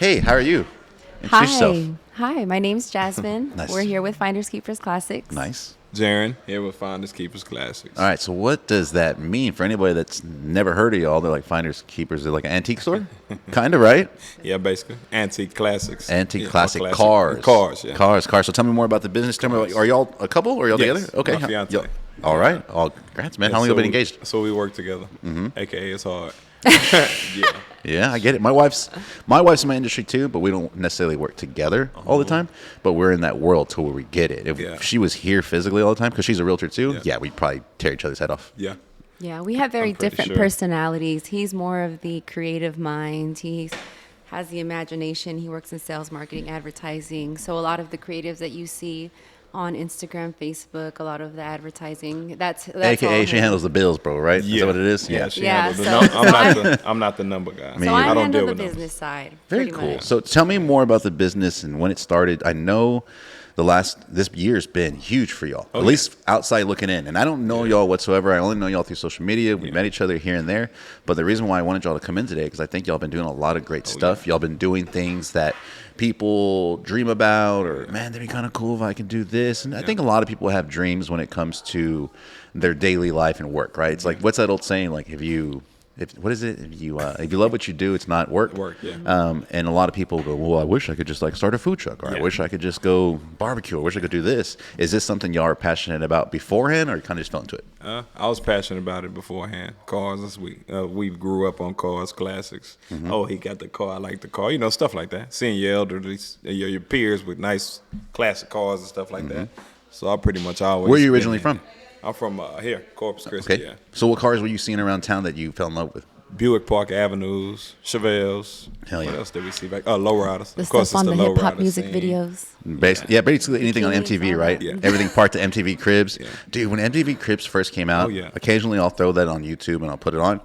Hey, how are you? Introduce yourself. Hi, my name's Jasmin. Nice. We're here with Finders Keepers Classics. Nice. Jaron, here with Finders Keepers Classics. All right, so what does that mean for anybody that's never heard of y'all? They're like Finders Keepers. They're like an antique store? Kind of, right? Yeah, basically. Antique classics. Antique Yeah, classic classic. cars. Cars, yeah. Cars. So tell me more about the business. Tell me, are y'all a couple or are y'all Yes, together? Okay. my fiance. All right. Oh, congrats, man. How long have you been engaged? So we work together. AKA it's hard. Yeah. Yeah, I get it. My wife's in my industry too, but we don't necessarily work together all the time. But we're in that world to where we get it. If she was here physically all the time, because she's a realtor too, we'd probably tear each other's head off. Yeah. Yeah, we have very different personalities. He's more of the creative mind. He has the imagination. He works in sales, marketing, advertising. So a lot of the creatives that you see on Instagram, Facebook, a lot of the advertising. That's AKA she handles the bills, bro, right? Yeah. Is that what it is? Yeah. She Yeah, handles so- I'm not the number guy. So I don't handle deal the with numbers. business side. Very pretty cool. much. So tell me more about the business and when it started. I know this year's been huge for y'all, at least outside looking in. And I don't know y'all whatsoever. I only know y'all through social media. We met each other here and there. But the reason why I wanted y'all to come in today, because I think y'all been doing a lot of great stuff. Y'all been doing things that people dream about, or man, that'd be kind of cool if I could do this. And I think a lot of people have dreams when it comes to their daily life and work, right? It's like, what's that old saying? Like, if what is it? If you love what you do, it's not work. And a lot of people go, well, I wish I could just like start a food truck, or I wish I could just go barbecue. I wish I could do this. Is this something y'all are passionate about beforehand, or you kind of just fell into it? I was passionate about it beforehand. Cars, we grew up on cars, classics. Oh, he got the car, I like the car. Stuff like that. Seeing your elderly, your peers with nice classic cars and stuff like that. So I pretty much always. Where are you originally from? I'm from here, Corpus Christi. Okay. Yeah. So what cars were you seeing around town that you fell in love with? Buick Park Avenues, Chevelles. Hell yeah. What else did we see back? Oh, lowriders. The Of course, stuff on it's the the hip hop lowrider music scene. videos. Basically anything on Bikinis, MTV, all right? that. Yeah. Everything part to MTV Cribs. Yeah. Dude, when MTV Cribs first came out, occasionally I'll throw that on YouTube and I'll put it on.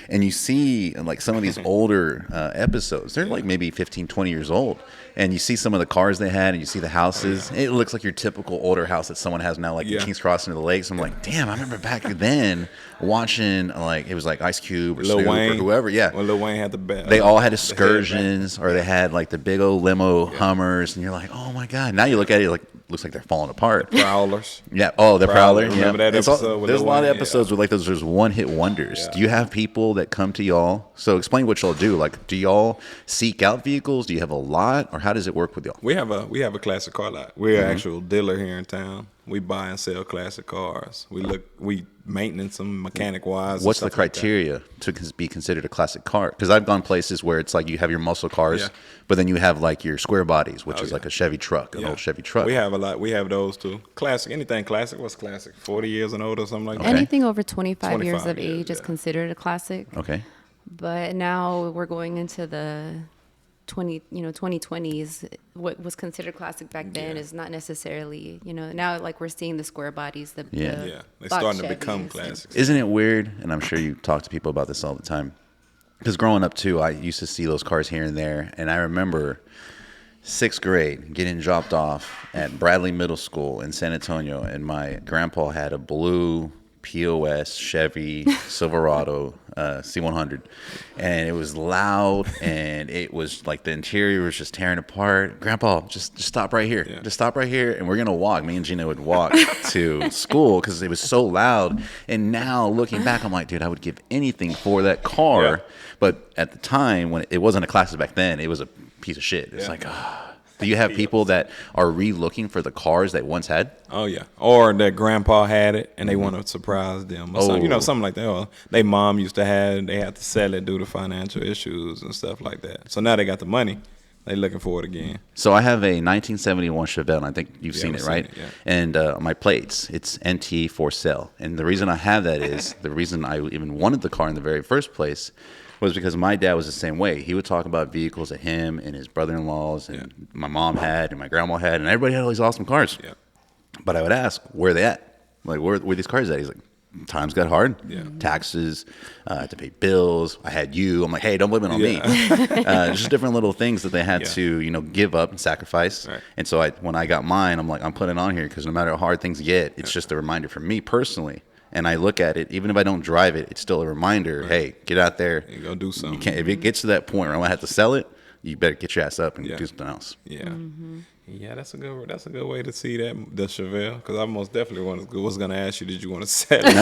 And you see like some of these older episodes, they're like maybe 15, 20 years old. And you see some of the cars they had and you see the houses. It looks like your typical older house that someone has now, like in King's Crossing to the Lakes. I'm like, damn, I remember back then watching, like, it was like Ice Cube or Lil Snoop Wayne, or whoever. Yeah. When Lil Wayne had the best. They all had excursions, or they had like the big old limo Hummers, and you're like, oh my god! Now you look at it, like looks like they're falling apart. Prowlers. Yeah. Oh, the Prowler. Remember that episode with there's a Lil lot of Wayne? episodes with like those. There's one hit wonders. Yeah. Do you have people that come to y'all? So explain what y'all do. Like, do y'all seek out vehicles? Do you have a lot, or how does it work with y'all? We have a classic car lot. We're an actual dealer here in town. We buy and sell classic cars. We maintenance them mechanic wise. What's the criteria to be considered a classic car? Because I've gone places where it's like you have your muscle cars, but then you have like your square bodies, which is like a Chevy truck, an old Chevy truck. We have a lot. We have those too. Classic. Anything classic. What's classic? 40 years and older, something like that. Anything over 25 years 25 of age is considered a classic. Okay. But now we're going into the 2020s. What was considered classic back then is not necessarily, now like we're seeing the square bodies, the They're box starting to Chevys become classics. Isn't it weird? And I'm sure you talk to people about this all the time. Because growing up too, I used to see those cars here and there, and I remember 6th grade getting dropped off at Bradley Middle School in San Antonio, and my grandpa had a blue POS Chevy Silverado C100, and it was loud, and it was like the interior was just tearing apart. Grandpa, just stop right here. Just stop right here, and we're gonna walk. Me and Gino would walk to school because it was so loud. And now looking back, I'm like, dude, I would give anything for that car. Yeah. But at the time when it wasn't a classic back then, it was a piece of shit. It's like, do you have people that are re-looking for the cars they once had? Oh yeah, or that grandpa had it and they want to surprise them, or something, something like that. Or they mom used to have it, they had to sell it due to financial issues and stuff like that. So now they got the money, they looking for it again. So I have a 1971 Chevelle, and I think you've seen it, right? Seen it, And my plates, it's NT for sale. And the reason I have that is the reason I even wanted the car in the very first place was because my dad was the same way. He would talk about vehicles that him and his brother-in-laws and my mom had and my grandma had, and everybody had all these awesome cars. Yeah. But I would ask, where are they at? Like, where these cars at? He's like, times got hard. Yeah. Taxes, I had to pay bills. I had you. I'm like, hey, don't blame it on me. Just different little things that they had to, give up and sacrifice. Right. And so when I got mine, I'm like, I'm putting it on here because no matter how hard things get, it's just a reminder for me personally. And I look at it, even if I don't drive it, it's still a reminder. Right. Hey, get out there. You go do something. You can't, if it gets to that point where I'm gonna have to sell it, you better get your ass up and Yeah. do something else. Yeah. Mm-hmm. Yeah, that's a good way to see that, the Chevelle, because I most definitely was going to ask you, did you want to sell it?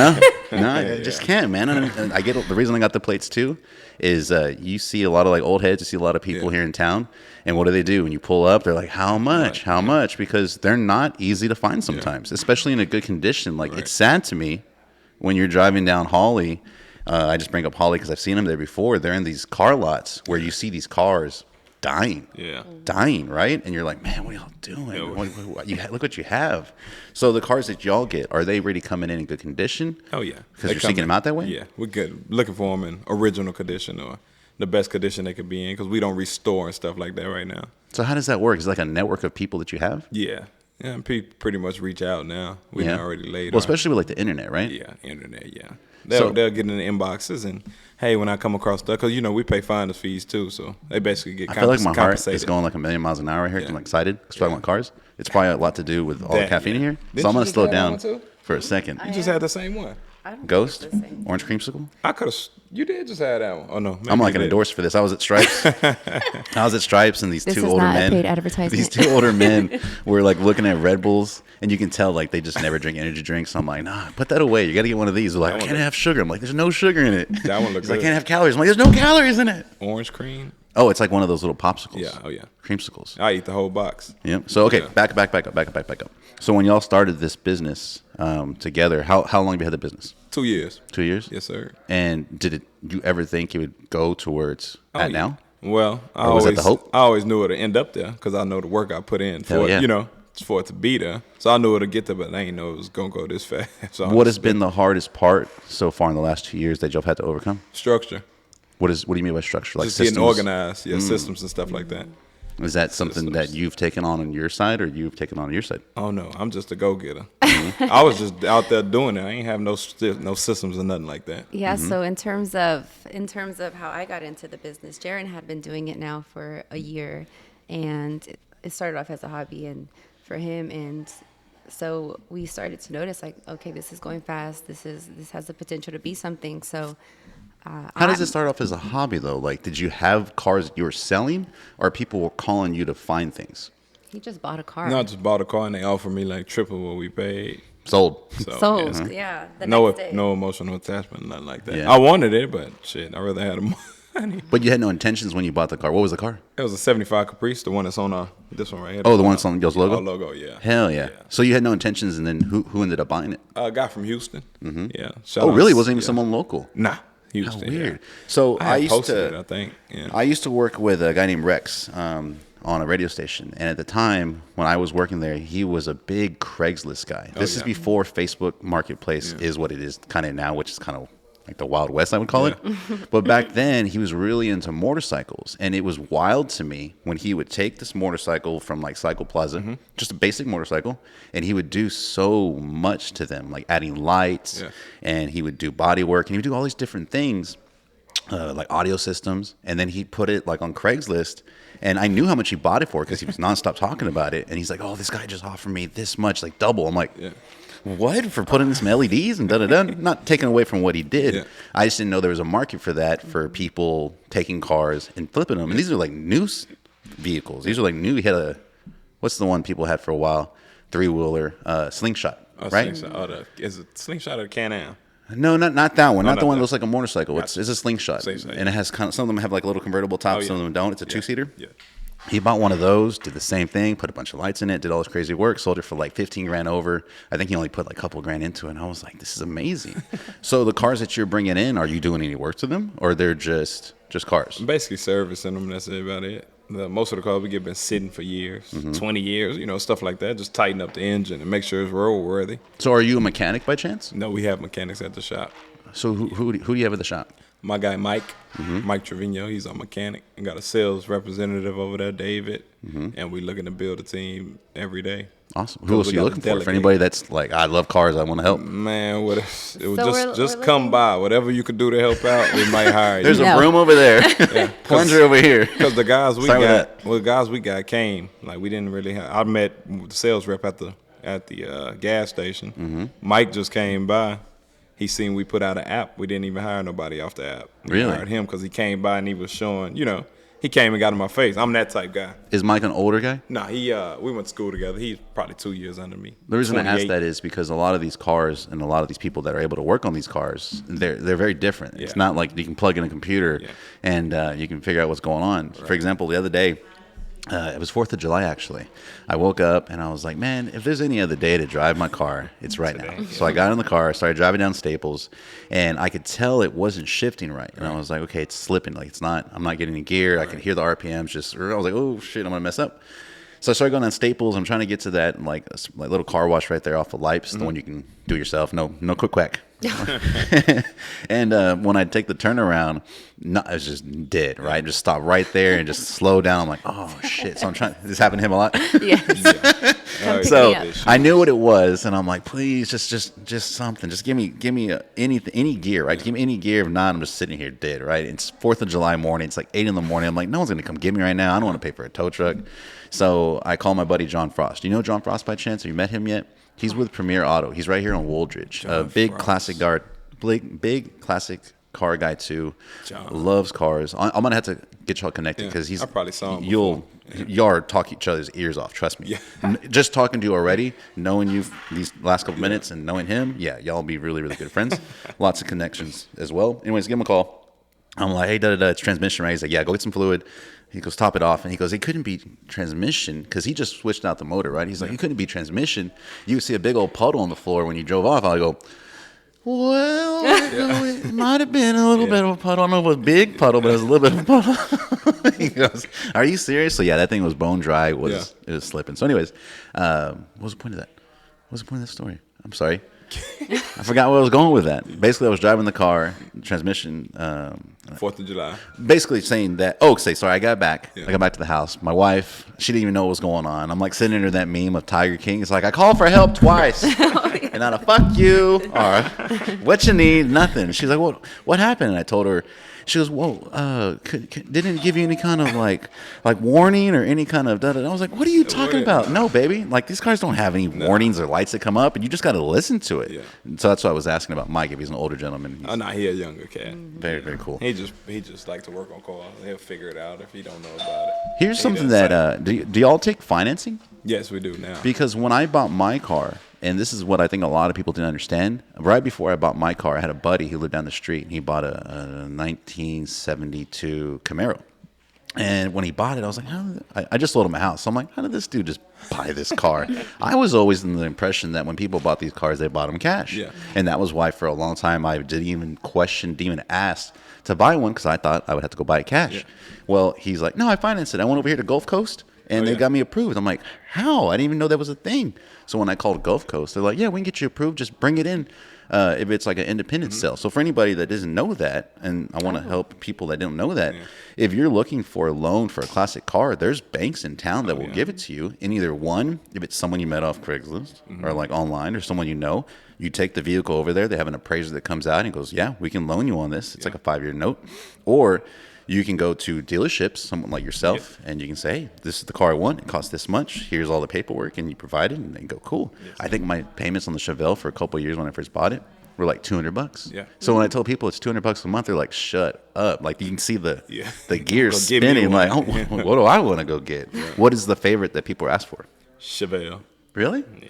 No, I just can't, man. And I get the reason I got the plates too is you see a lot of like old heads. You see a lot of people here in town, and what do? When you pull up, they're like, "How much? How much?" Because they're not easy to find sometimes, especially in a good condition. Like it's sad to me when you're driving down Hawley. I just bring up Hawley because I've seen them there before. They're in these car lots where you see these cars dying, right? And you're like, man, what are y'all doing? Look what you have. So the cars that y'all get, are they really coming in good condition? Oh, yeah. Because you're seeking them out that way? Yeah, we're good. Looking for them in original condition or the best condition they could be in, because we don't restore and stuff like that right now. So how does that work? Is it like a network of people that you have? Yeah. Yeah, and people pretty much reach out now. We already laid Well, especially with like the internet, right? Yeah, internet, yeah. They'll get in the inboxes and, hey, when I come across stuff, because, we pay finder's fees too, so they basically get I feel like my heart compensated. is going like a million miles an hour here. I'm excited because I want cars. It's probably a lot to do with all the caffeine in here. So I'm going to slow down for a second. You just had the same one. I don't Ghost? think it's the same. Orange creamsicle? I could have. You did just have that one. Oh no, I'm like an endorse for this. I was at Stripes. I was at Stripes, and these This two is older not a men. paid advertisement. These two older men were like looking at Red Bulls, and you can tell like they just never drink energy drinks. So I'm like, nah, put that away. You got to get one of these. They're like, I can't have sugar. I'm like, there's no sugar in it. That one looks I good. can't have calories. I'm like, there's no calories in it. Orange cream. Oh, it's like one of those little popsicles. Yeah. Oh yeah. Creamsicles. I eat the whole box. Yeah. So okay, Yeah. back up. So when y'all started this business together, how long have you had the business? 2 years. 2 years. Yes, sir. And did you ever think it would go towards that yeah. now? Well, Or was that the hope? I always knew it'd end up there because I know the work I put in for Hell yeah. it, for it to be there. So I knew it'd get there, but I didn't know it was gonna go this fast. So What has been the hardest part so far in the last 2 years that y'all have had to overcome? structure? What do you mean by structure? Like Just systems? getting organized, systems and stuff like that. Is that something Systems. that you've taken on your side, or you've taken on your side? Oh no, I'm just a go-getter. I was just out there doing it. I ain't have no systems or nothing like that. Yeah. So in terms of how I got into the business, Jaron had been doing it now for a year, and it started off as a hobby and for him, and so we started to notice like, okay, this is going fast. This has the potential to be something. So. How does it start off as a hobby though? Like, did you have cars that you were selling, or people were calling you to find things? He just bought a car. No, I just bought a car and they offered me like triple what we paid. Sold. Sold. yeah. Yeah. The No, next day. no emotional attachment, nothing like that. Yeah. I wanted it, but shit, I rather had the money. But you had no intentions when you bought the car. What was the car? It was a 75 Caprice, the one that's on this one right here. Oh, the one that's on y'all's logo? Our logo, yeah. Hell yeah. So you had no intentions, and then who ended up buying it? A guy from Houston. Mm-hmm. Yeah. Oh, really? It wasn't even someone local? Nah, Houston. How weird. Yeah. So I used posted to, it, I think. Yeah. I used to work with a guy named Rex on a radio station, and at the time when I was working there, he was a big Craigslist guy. This is yeah. before Facebook Marketplace is what it is kind of now, which is kind of like the Wild West, I would call it. But back then, he was really into motorcycles, and it was wild to me when he would take this motorcycle from like Cycle Plaza, just a basic motorcycle, and he would do so much to them, like adding lights, and he would do body work, and he would do all these different things. Like audio systems, and then he put it like on Craigslist, and I knew how much he bought it for because he was nonstop talking about it, and he's like, oh, this guy just offered me this much, like double. I'm like, what, for putting in some LEDs and da-da-da? Not taking away from what he did. I just didn't know there was a market for that, for people taking cars and flipping them, and these are like new vehicles. These are like new. He had a, what's the one people had for a while, 3-wheeler, Slingshot, right? Slingshot. Is it Slingshot or Can-Am? No, not that one. Not the not one that that. looks like a motorcycle. Gotcha. It's a slingshot. Slingshot, And it has kind of, some of them have like little convertible tops, some of them don't. It's a two-seater. Yeah. He bought one of those, did the same thing, put a bunch of lights in it, did all this crazy work, sold it for like 15 grand over. I think he only put like a couple grand into it. And I was like, this is amazing. So the cars that you're bringing in, are you doing any work to them, or they're just cars? Basically servicing them, that's about it. Most of the cars we get been sitting for years, 20 years, stuff like that. Just tighten up the engine and make sure it's roadworthy. So are you a mechanic by chance? No, we have mechanics at the shop. So who do you have at the shop? My guy Mike Trevino, he's our mechanic. And got a sales representative over there, David. And we looking to build a team every day. Awesome. Who else are we you got looking to for? For delegate. anybody that's like, I love cars, I want to help. Man, it was So just we're come looking- by. Whatever you could do to help out, we might hire you. There's No. a broom over there, plunger over here. Because the guys we Sorry got, the guys we got came. Like we didn't really have. I met the sales rep at the gas station. Mike just came by. He seen we put out an app. We didn't even hire nobody off the app. We Really? hired him because he came by and he was showing. He came and got in my face. I'm that type guy. Is Mike an older guy? Nah, we went to school together. He's probably 2 years under me. The reason 28. I ask that is because a lot of these cars and a lot of these people that are able to work on these cars, they're very different. It's not like you can plug in a computer and you can figure out what's going on. Right. For example, the other day, it was 4th of July, actually. I woke up and I was like, man, if there's any other day to drive my car, it's right now. So I got in the car, started driving down Staples, and I could tell it wasn't shifting right. And I was like, okay, it's slipping. Like, I'm not getting any gear. I can hear the RPMs just, I was like, oh, shit, I'm going to mess up. So I started going down Staples. I'm trying to get to that like little car wash right there off of Lipes, the one you can do yourself. No quick quack. And when I take the turnaround, I was just dead, right? Just stop right there and just slow down. I'm like, oh shit. So I'm trying. This happened to him a lot. Yes. So I knew what it was, and I'm like, please, just something. Just give me any gear, right? Give me any gear. If not, I'm just sitting here dead, right? It's 4th of July morning. It's like 8 in the morning. I'm like, no one's gonna come get me right now. I don't want to pay for a tow truck. So I call my buddy John Frost. Do you know John Frost by chance? Have you met him yet? He's with Premier Auto. He's right here on Woolridge. Big classic car guy too. John loves cars. I'm gonna have to get y'all connected because he's. I probably saw him. Y'all talk each other's ears off. Trust me. Yeah. Just talking to you already, knowing you these last couple minutes, and knowing him, y'all be really really good friends. Lots of connections as well. Anyways, give him a call. I'm like, hey, it's transmission, right? He's like, yeah, go get some fluid. He goes, top it off. And he goes, it couldn't be transmission because he just switched out the motor, right? He's like, it couldn't be transmission. You see a big old puddle on the floor when you drove off. I go, well, it might have been a little bit of a puddle. I don't know if it was a big puddle, but it was a little bit of a puddle. He goes, are you serious? So, yeah, that thing was bone dry. It was slipping. So, anyways, what was the point of that? What was the point of that story? I'm sorry. I forgot where I was going with that. Basically, I was driving the car, transmission. 4th of July. Basically saying that, I got back. I got back to the house. My wife, she didn't even know what was going on. I'm like sitting under that meme of Tiger King. It's like, I called for help twice. And not a fuck you or what you need, nothing. She's like, what happened? And I told her, she goes, whoa, didn't it give you any kind of like warning or any kind of da-da-da? I was like, what are you talking about? No, baby. Like these cars don't have any warnings or lights that come up, and you just got to listen to it. Yeah. So that's why I was asking about Mike if he's an older gentleman. Oh, no, he's a younger cat. Very, very cool. He just like to work on cars. He'll figure it out if he don't know about it. Here's something that do y'all take financing? Yes, we do now. Because when I bought my car, and this is what I think a lot of people didn't understand. Right before I bought my car, I had a buddy who lived down the street, and he bought a 1972 Camaro. And when he bought it, I was like, I just sold him a house. So I'm like, how did this dude just buy this car? I was always in the impression that when people bought these cars, they bought them cash. Yeah. And that was why for a long time I didn't even ask to buy one because I thought I would have to go buy it cash. Yeah. Well, he's like, no, I financed it. I went over here to Gulf Coast. And they got me approved. I'm like, how? I didn't even know that was a thing. So when I called Gulf Coast, they're like, yeah, we can get you approved. Just bring it in if it's like an independent sale. So for anybody that doesn't know that, and I want to help people that don't know that, if you're looking for a loan for a classic car, there's banks in town that will give it to you. And either one, if it's someone you met off Craigslist or like online or someone you know, you take the vehicle over there. They have an appraiser that comes out and goes, yeah, we can loan you on this. It's like a 5-year note. Or you can go to dealerships, someone like yourself, and you can say, hey, this is the car I want. It costs this much. Here's all the paperwork, and you provide it, and they go, cool. Yes. I think my payments on the Chevelle for a couple of years when I first bought it were like $200. Yeah. So when I tell people it's $200 a month, they're like, shut up. Like you can see the gears spinning. Like, oh, what do I want to go get? Yeah. What is the favorite that people ask for? Chevelle. Really? Yeah.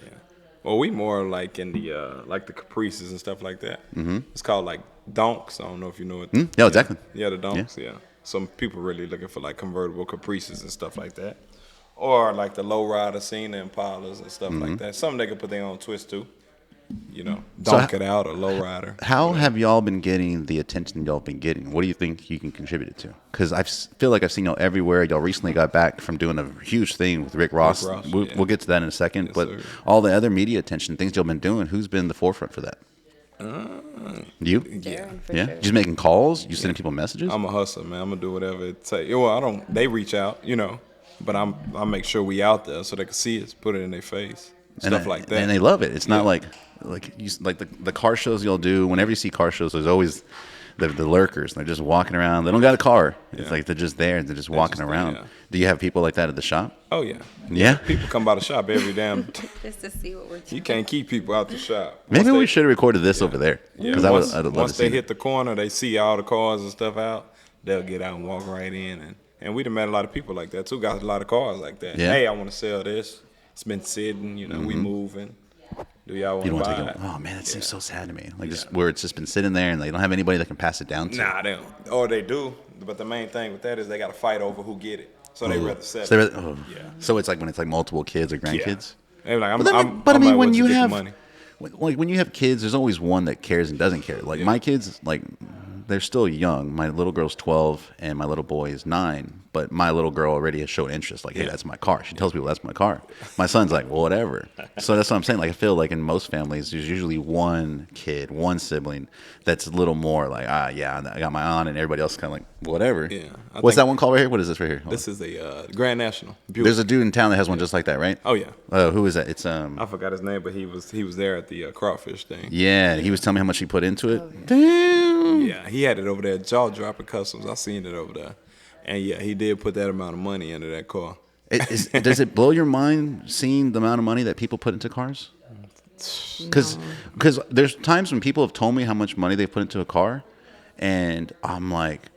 Well, we more like in the like the Caprices and stuff like that. Mm-hmm. It's called like donks. I don't know if you know it. Yeah, exactly. Yeah, the donks. Yeah. Some people really looking for like convertible Caprices and stuff like that, or like the lowrider Cena Impalas and stuff like that. Something they can put their own twist to. You know, donk it out or lowrider. How have y'all been getting the attention y'all been getting? What do you think you can contribute it to? Because I feel like I've seen y'all everywhere. Y'all recently got back from doing a huge thing with Rick Ross. We'll get to that in a second. Yes, but all the other media attention, things y'all been doing, who's been the forefront for that? You? Jaron, yeah. Sure. Just making calls? You sending people messages? I'm a hustler, man. I'm gonna do whatever it takes. Well, they reach out, you know, but I make sure we out there so they can see us, put it in their face, stuff like that. And they love it. It's not like the car shows y'all do. Whenever you see car shows, there's always the lurkers. They're just walking around. They don't got a car. It's like they're just there. They're just walking around. Do you have people like that at the shop? Oh yeah. Yeah. People come by the shop every damn. Just to see what we're doing. You can't keep people out the shop. Maybe we should have recorded this over there. Yeah. Once they hit the corner, they see all the cars and stuff out. They'll get out and walk right in, and And we done met a lot of people like that too. Got a lot of cars like that. Yeah. Hey, I want to sell this. It's been sitting. You know, we moving. Do y'all want to buy it? Oh man, that seems so sad to me. Like just where it's just been sitting there and they don't have anybody that can pass it down to. Nah, they don't. Or they do. But the main thing with that is they got to fight over who get it. So they rather sell So, it. so it's like when it's like multiple kids or grandkids. They're like, But I mean, when let you get the have money. when you have kids, there's always one that cares and doesn't care. Like my kids, like they're still young. My little girl's 12 and my little boy is 9. But my little girl already has shown interest. Like, hey, that's my car. She tells people that's my car. My son's like, well, whatever. So that's what I'm saying. Like, I feel like in most families, there's usually one kid, one sibling that's a little more like, yeah, I got my aunt, and everybody else is kind of like, whatever. Yeah. What's that one called right here? What is this right here? This is a Grand National. Beautiful. There's a dude in town that has one just like that, right? Oh yeah. Who is that? It's I forgot his name, but he was there at the crawfish thing. Yeah, he was telling me how much he put into it. Damn. Yeah, he had it over there, jaw dropping customs. I seen it over there, and yeah, he did put that amount of money into that car. Does it blow your mind seeing the amount of money that people put into cars? Because there's times when people have told me how much money they put into a car, and I'm like,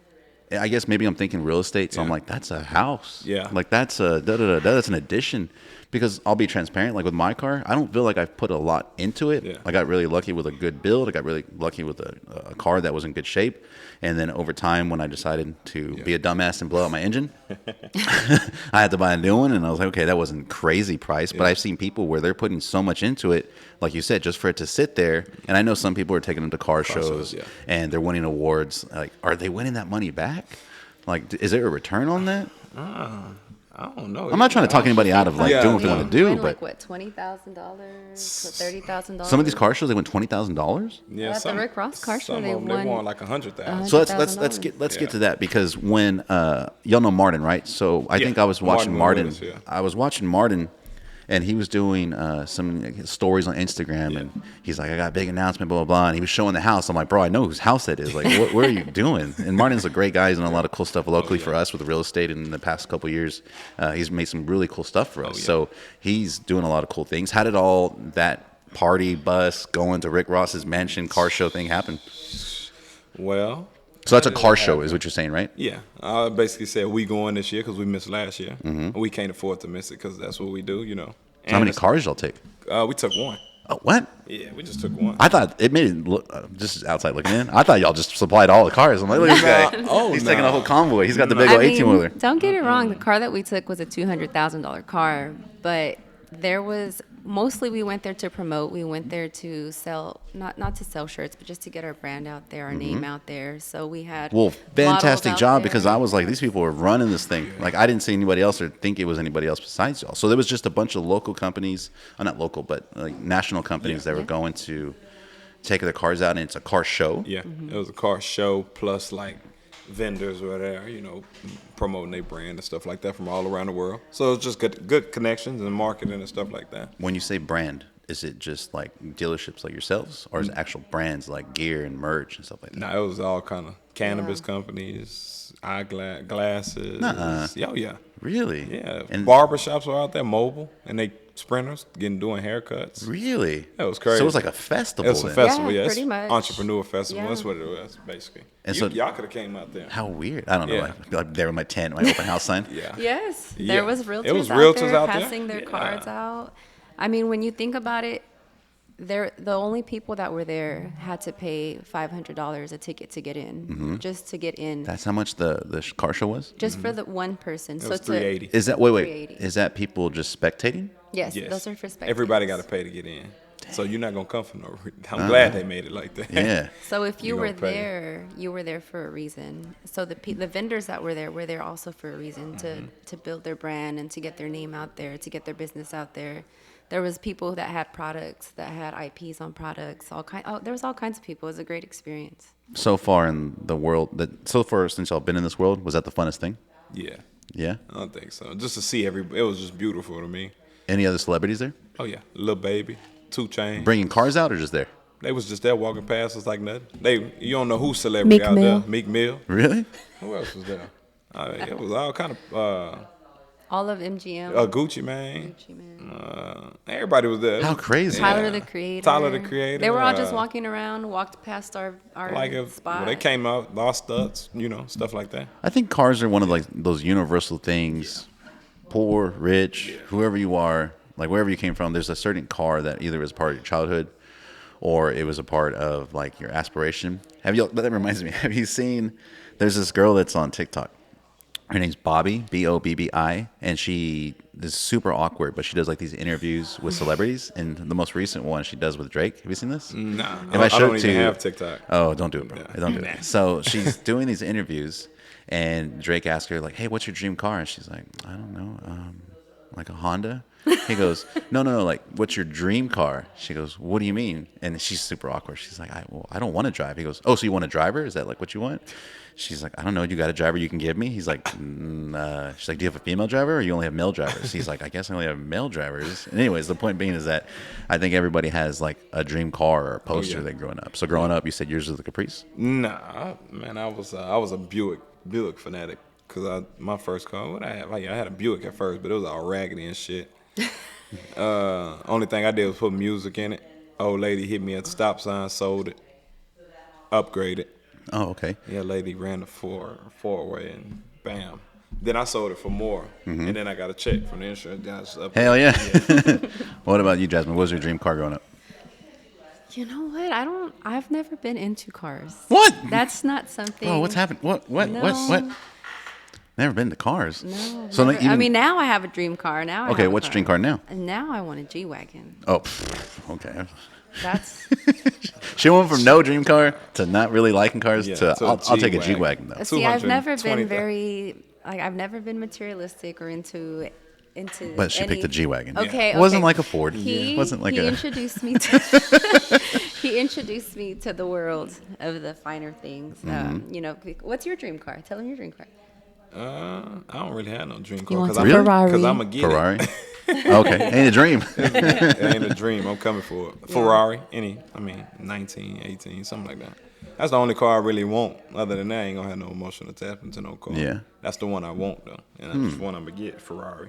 I guess maybe I'm thinking real estate, so I'm like, that's a house. Yeah. Like that's a that's an addition. Because I'll be transparent, like with my car, I don't feel like I've put a lot into it. Yeah. I got really lucky with a good build. I got really lucky with a car that was in good shape. And then over time, when I decided to be a dumbass and blow out my engine, I had to buy a new one. And I was like, okay, that wasn't crazy price. But I've seen people where they're putting so much into it, like you said, just for it to sit there. And I know some people are taking them to car shows and they're winning awards. Like, are they winning that money back? Like, is there a return on that? I don't know. I'm not trying to talk anybody out of like doing what they want to do, but like what, $20,000, $30,000. Some of these car shows they win $20,000. Yeah, At the Rick Ross car show, they won like 100,000. So let's get to that because when y'all know Martin, right? So I think I was watching Martin. I was watching Martin, and he was doing some stories on Instagram, and he's like, I got a big announcement, blah, blah, blah. And he was showing the house. I'm like, bro, I know whose house that is. Like, what are you doing? And Martin's a great guy. He's done a lot of cool stuff locally for us with real estate in the past couple of years. He's made some really cool stuff for us. So he's doing a lot of cool things. How did all that party bus going to Rick Ross's mansion car show thing happen? Well... So that's a car show is what you're saying, right? Yeah. I basically said we going this year because we missed last year. We can't afford to miss it because that's what we do, you know. So how many cars y'all take? We took one. Oh, what? Yeah, we just took one. I thought it made it look, just outside looking in, I thought y'all just supplied all the cars. I'm like, look at this guy. He's taking a whole convoy. He's got the big old 18-wheeler. Don't get it wrong. The car that we took was a $200,000 car, but there was mostly we went there to promote. We went there to sell, not to sell shirts, but just to get our brand out there, our name out there. So we had fantastic job there. because I was like, these people are running this thing. Like I didn't see anybody else or think it was anybody else besides y'all. So there was just a bunch of local companies, not local, but like national companies that were going to take their cars out, and it's a car show. Yeah, it was a car show plus like vendors were there, you know, promoting their brand and stuff like that from all around the world. So it's just good connections and marketing and stuff like that. When you say brand, is it just like dealerships like yourselves, or is it actual brands like gear and merch and stuff like that? No, it was all kind of cannabis companies, eyeglasses. Oh yeah. Really? Yeah. And barbershops were out there, mobile, and they sprinters doing haircuts. Really? That was crazy. So it was like a festival. It was a festival, Yeah, yes. pretty much. Entrepreneur festival. Yeah. That's what it was, basically. And Y'all could have came out there. How weird. I don't know. Yeah. Like there with my tent, my open house sign. Yeah. Yes, Yeah. there was realtors, It was realtors out there? passing their Yeah. cards out. I mean, when you think about it, the only people that were there had to pay $500 a ticket to get in, just to get in, That's how much the car show was? just for the one person. It So was $380. Is that, wait, 380. is that people just spectating? Yes, Yes. those are for spectators. Everybody got to pay to get in. So you're not going to come for no reason. I'm glad they made it like that. Yeah. So if you You were gonna pay. there, you were there for a reason. So the vendors that were there also for a reason to build their brand and to get their name out there, to get their business out there. There was people that had products, that had IPs on products, there was all kinds of people. It was a great experience. So far in the world, so far since y'all been in this world, was that the funnest thing? Yeah. Yeah. I don't think so. Just to see it was just beautiful to me. Any other celebrities there? Oh, yeah. Lil Baby, 2 Chainz. Bringing cars out or just there? They was just there walking past us like nothing. You don't know who celebrity Meek out Mill. there. Meek Mill. Really? Who else was there? It was all kind of All of MGM. Gucci Mane. Gucci Mane. Everybody was there. How crazy. Tyler the Creator. Tyler the Creator. They were all just walking around, walked past our spot. Well, they came out, lost studs, stuff like that. I think cars are one of like those universal things. Poor, rich, whoever you are, like wherever you came from, there's a certain car that either was part of your childhood or it was a part of like your aspiration. That reminds me, have you seen, there's this girl that's on TikTok. Her name's Bobby, Bobbi, and she is super awkward, but she does like these interviews with celebrities. And the most recent one she does with Drake. Have you seen this? No, I don't even have TikTok. Oh, don't do it, bro. Don't do it. So she's doing these interviews, and Drake asks her like, "Hey, what's your dream car?" And she's like, "I don't know, like a Honda." He goes, no, like, what's your dream car? She goes, what do you mean? And she's super awkward. She's like, I don't want to drive. He goes, oh, so you want a driver? Is that like what you want? She's like, I don't know. You got a driver you can give me? He's like, she's like, do you have a female driver or you only have male drivers? He's like, I guess I only have male drivers. And anyways, the point being is that I think everybody has like a dream car or a poster they're growing up. So growing up, you said yours was the Caprice? Nah, man, I was a Buick fanatic. Cause my first car, what I had, I had a Buick at first, but it was all raggedy and shit. Only thing I did was put music in it. Old lady hit me at the stop sign, sold it, upgraded. Oh, okay. Yeah, lady ran the four-way and bam. Then I sold it for more, and then I got a check from the insurance guys. Hell yeah. What about you, Jasmine? What was your dream car growing up? You know what? I've never been into cars. What? That's not something. Oh, what's happened? What? No. What? Never been to cars. No. So never. I mean, now I have a dream car. Okay, what's your dream car now? And now I want a G-Wagon. Oh, okay. That's. She went from no dream car to not really liking cars to I'll take a G-Wagon though. See, I've never been I've never been materialistic or into. But she picked a G-Wagon. Okay, It wasn't like a Ford. He introduced me to the world of the finer things. What's your dream car? Tell him your dream car. I don't really have no dream car. You want a Ferrari? Because I'm a get Ferrari? Okay, ain't a dream. It ain't a dream. I'm coming for it. Ferrari, 19, 18, something like that. That's the only car I really want. Other than that, I ain't gonna have no emotional attachment to no car. Yeah. That's the one I want though, and that's the one I'm gonna get, Ferrari.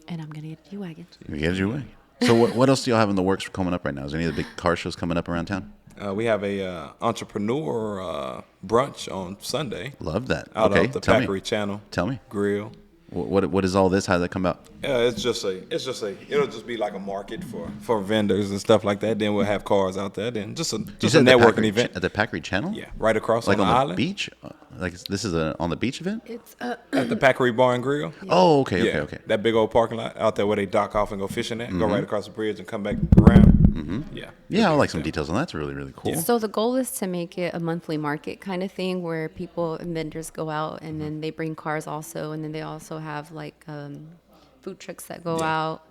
And I'm gonna get a G-Wagon. You get a G-Wagon. So what else do y'all have in the works for coming up right now? Is there any of the big car shows coming up around town? We have a entrepreneur brunch on Sunday. Love that. Out Okay, of the tell Packery me. Channel. Tell me. Grill. What is all this? How did that come about? It'll just be like a market for vendors and stuff like that. Then we'll have cars out there. Then just a networking event At the Packery Channel? Yeah, right across like on the the island. beach? Like this is on the beach event? It's At the Packery Bar and Grill. Oh, okay. That big old parking lot out there where they dock off and go fishing at. Go right across the bridge and come back around. Yeah. Yeah, I like some details on that. That's really, really cool. Yeah. So the goal is to make it a monthly market kind of thing where people and vendors go out and then they bring cars also, and then they also have like food trucks that go out.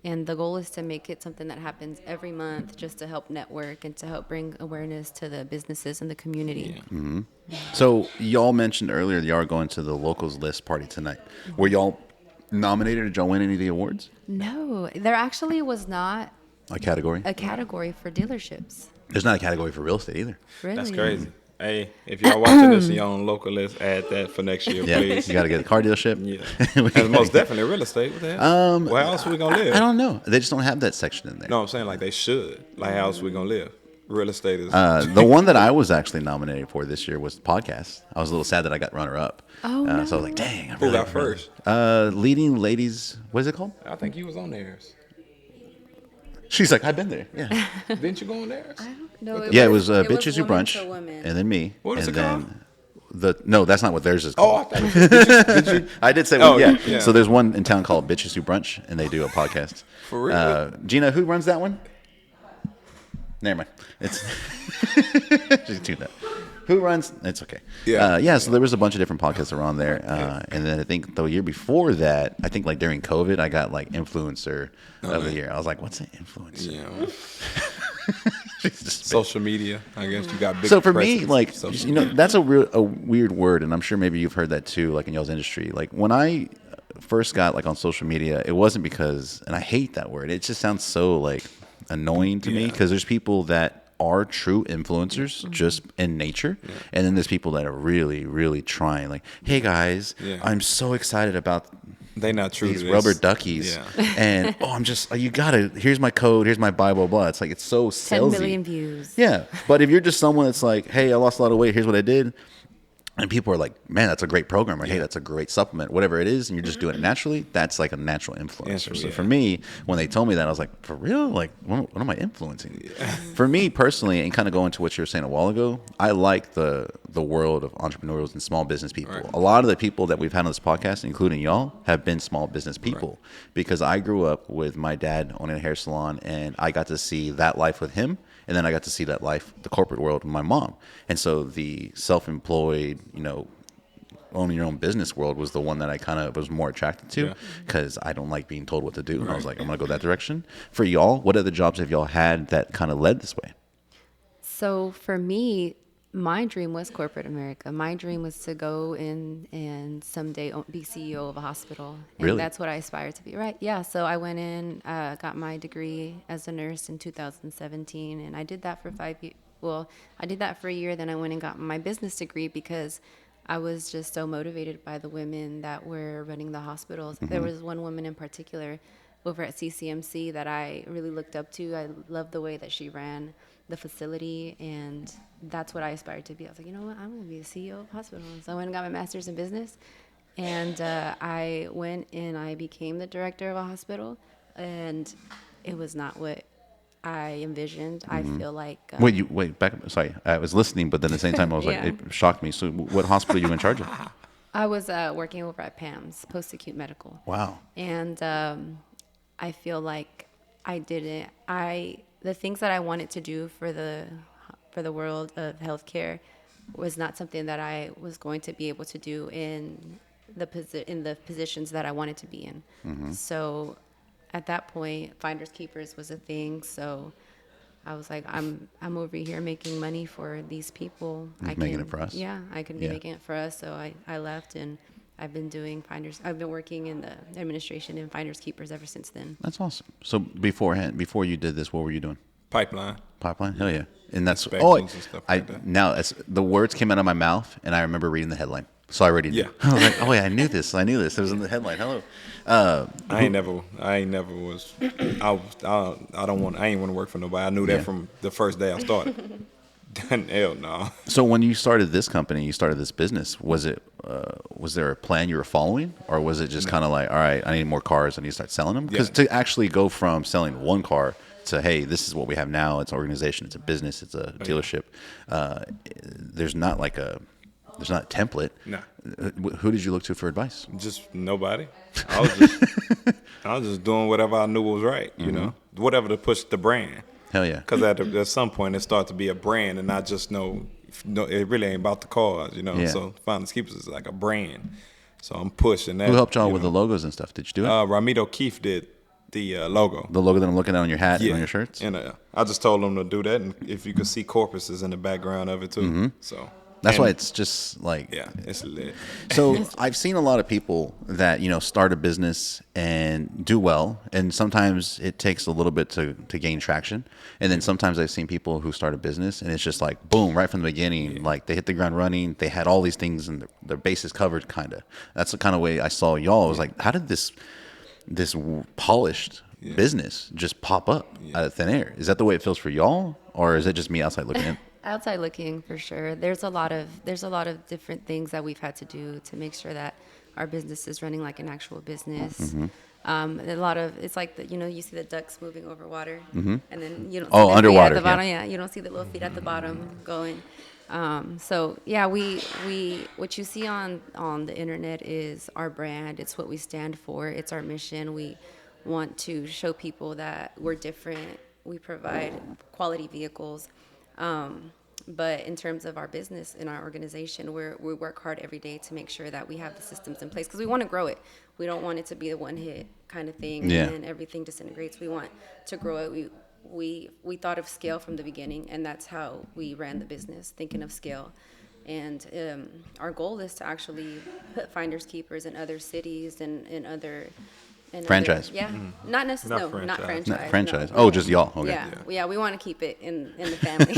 And the goal is to make it something that happens every month just to help network and to help bring awareness to the businesses and the community. Yeah. So y'all mentioned earlier y'all are going to the locals list party tonight. Were y'all nominated? Did y'all win any of the awards? No, there actually was not A category? a category for dealerships. There's not a category for real estate either. Really? That's crazy. Hey, if y'all watching this and y'all on local list, add that for next year, Yeah, please. you got to get a car dealership. Yeah. That's most definitely real estate. What the hell? Where else are we going to live? I don't know. They just don't have that section in there. No, I'm saying like they should. Like how else are we going to live? Real estate is. The one that I was actually nominated for this year was the podcast. I was a little sad that I got runner-up. Oh, no. So I was like, dang. Who got first? Leading Ladies, what is it called? I think you was on theirs. She's like, I've been there. Yeah. Didn't you go on theirs? I don't know. It was Bitches Who Women Brunch, for Women. and then me. What is and it then No, that's not what theirs is Oh, I called. thought did you? I did say Oh, one, yeah. So there's one in town called Bitches Who Brunch, and they do a podcast. For real? Gina, who runs that one? Never mind. It's just tune that. Who runs? It's okay. Yeah. So there was a bunch of different podcasts that were on there, and then I think the year before that, I think like during COVID, I got like influencer of the year. I was like, what's an influencer? Yeah. Social media. I guess you got big. So for me, presence. like Social media. that's a weird word, and I'm sure maybe you've heard that too, like in y'all's industry. Like when I first got like on social media, it wasn't because, and I hate that word. It just sounds so like annoying to me because there's people that are true influencers just in nature, and then there's people that are really, really trying. Like, hey guys, I'm so excited about They not true these to this. rubber duckies. Yeah. And I'm just, you gotta, here's my code, here's my blah, blah, blah. It's like, it's so 10 salesy. million views. Yeah. But if you're just someone that's like, hey, I lost a lot of weight, here's what I did. And people are like, man, that's a great program, or hey, that's a great supplement, whatever it is, and you're just doing it naturally, that's like a natural influencer. So for me, when they told me that, I was like, for real? Like, what am I influencing? Yeah. For me personally, and kind of going to what you were saying a while ago, I like the world of entrepreneurs and small business people. Right. A lot of the people that we've had on this podcast, including y'all, have been small business people. Right. Because I grew up with my dad owning a hair salon, and I got to see that life with him. And then I got to see that life, the corporate world, with my mom. And so the self-employed, owning your own business world was the one that I kind of was more attracted to, because I don't like being told what to do. And I was like, I'm going to go that direction. For y'all, what other jobs have y'all had that kind of led this way? So for me, my dream was corporate America. My dream was to go in and someday be CEO of a hospital. And really? That's what I aspired to be. Right. Yeah. So I went in, got my degree as a nurse in 2017, and I did that for 5 years. Well, I did that for a year. Then I went and got my business degree because I was just so motivated by the women that were running the hospitals. Mm-hmm. There was one woman in particular over at CCMC that I really looked up to. I loved the way that she ran the facility, and that's what I aspired to be. I was like, you know what, I'm going to be the CEO of hospitals. So I went and got my master's in business, and I went and I became the director of a hospital, and it was not what I envisioned. Mm-hmm. I feel like... Wait, back up. Sorry, I was listening, but then at the same time, I was like, it shocked me. So what hospital are you in charge of? I was working over at PAMS, Post-Acute Medical. Wow. And I feel like the things that I wanted to do for the world of healthcare was not something that I was going to be able to do in the positions that I wanted to be in. Mm-hmm. So at that point, finders keepers was a thing. So I was like, I'm over here making money for these people. Making it for us. Yeah, I could be making it for us. So I left, and I've been doing I've been working in the administration in finders keepers ever since then. That's awesome. So before you did this, what were you doing? Pipeline. Hell yeah. And that's and stuff like that. Now as the words came out of my mouth, and I remember reading the headline. So I already knew. Yeah. I was like, oh yeah, I knew this. It was in the headline. Hello. I ain't never was. I ain't want to work for nobody. I knew that from the first day I started. Hell no. So when you started this company, you started this business, was there a plan you were following, or was it just kind of like, all right, I need more cars, I need to start selling them? Because to actually go from selling one car to, hey, this is what we have now, it's an organization, it's a business, it's a dealership. There's not a template. No. Who did you look to for advice? Just nobody. I was just doing whatever I knew was right, whatever to push the brand. Hell yeah. Because at some point it started to be a brand and not just no, it really ain't about the cars, Yeah. So Finders Keepers is like a brand. So I'm pushing that. Who helped y'all with the logos and stuff? Did you do it? Ramito Keefe did the logo. The logo that I'm looking at on your hat and on your shirts? And I just told them to do that, and if you could see Corpus is in the background of it too. Mm-hmm. So that's why it's just like... Yeah, it's lit. So I've seen a lot of people that, start a business and do well, and sometimes it takes a little bit to gain traction. And then sometimes I've seen people who start a business and it's just like, boom, right from the beginning, like they hit the ground running, they had all these things and their bases covered, kind of. That's the kind of way I saw y'all. I was like, how did this polished business just pop up out of thin air? Is that the way it feels for y'all, or is it just me outside looking in? Outside looking, for sure. There's a lot of different things that we've had to do to make sure that our business is running like an actual business. Mm-hmm. It's like you see the ducks moving over water, mm-hmm. and then you don't see underwater at the bottom. Yeah, you don't see the little feet at the bottom going. We what you see on the internet is our brand. It's what we stand for. It's our mission. We want to show people that we're different. We provide quality vehicles. But in terms of our business and our organization, we work hard every day to make sure that we have the systems in place, because we want to grow it. We don't want it to be a one-hit kind of thing and then everything disintegrates. We want to grow it. We thought of scale from the beginning, and that's how we ran the business, thinking of scale. And our goal is to actually put Finders Keepers in other cities and in other Franchise. Yeah, not necessarily. Not Not franchise. franchise. Not franchise. No. Oh, just y'all. Okay. Yeah. We want to keep it in the family.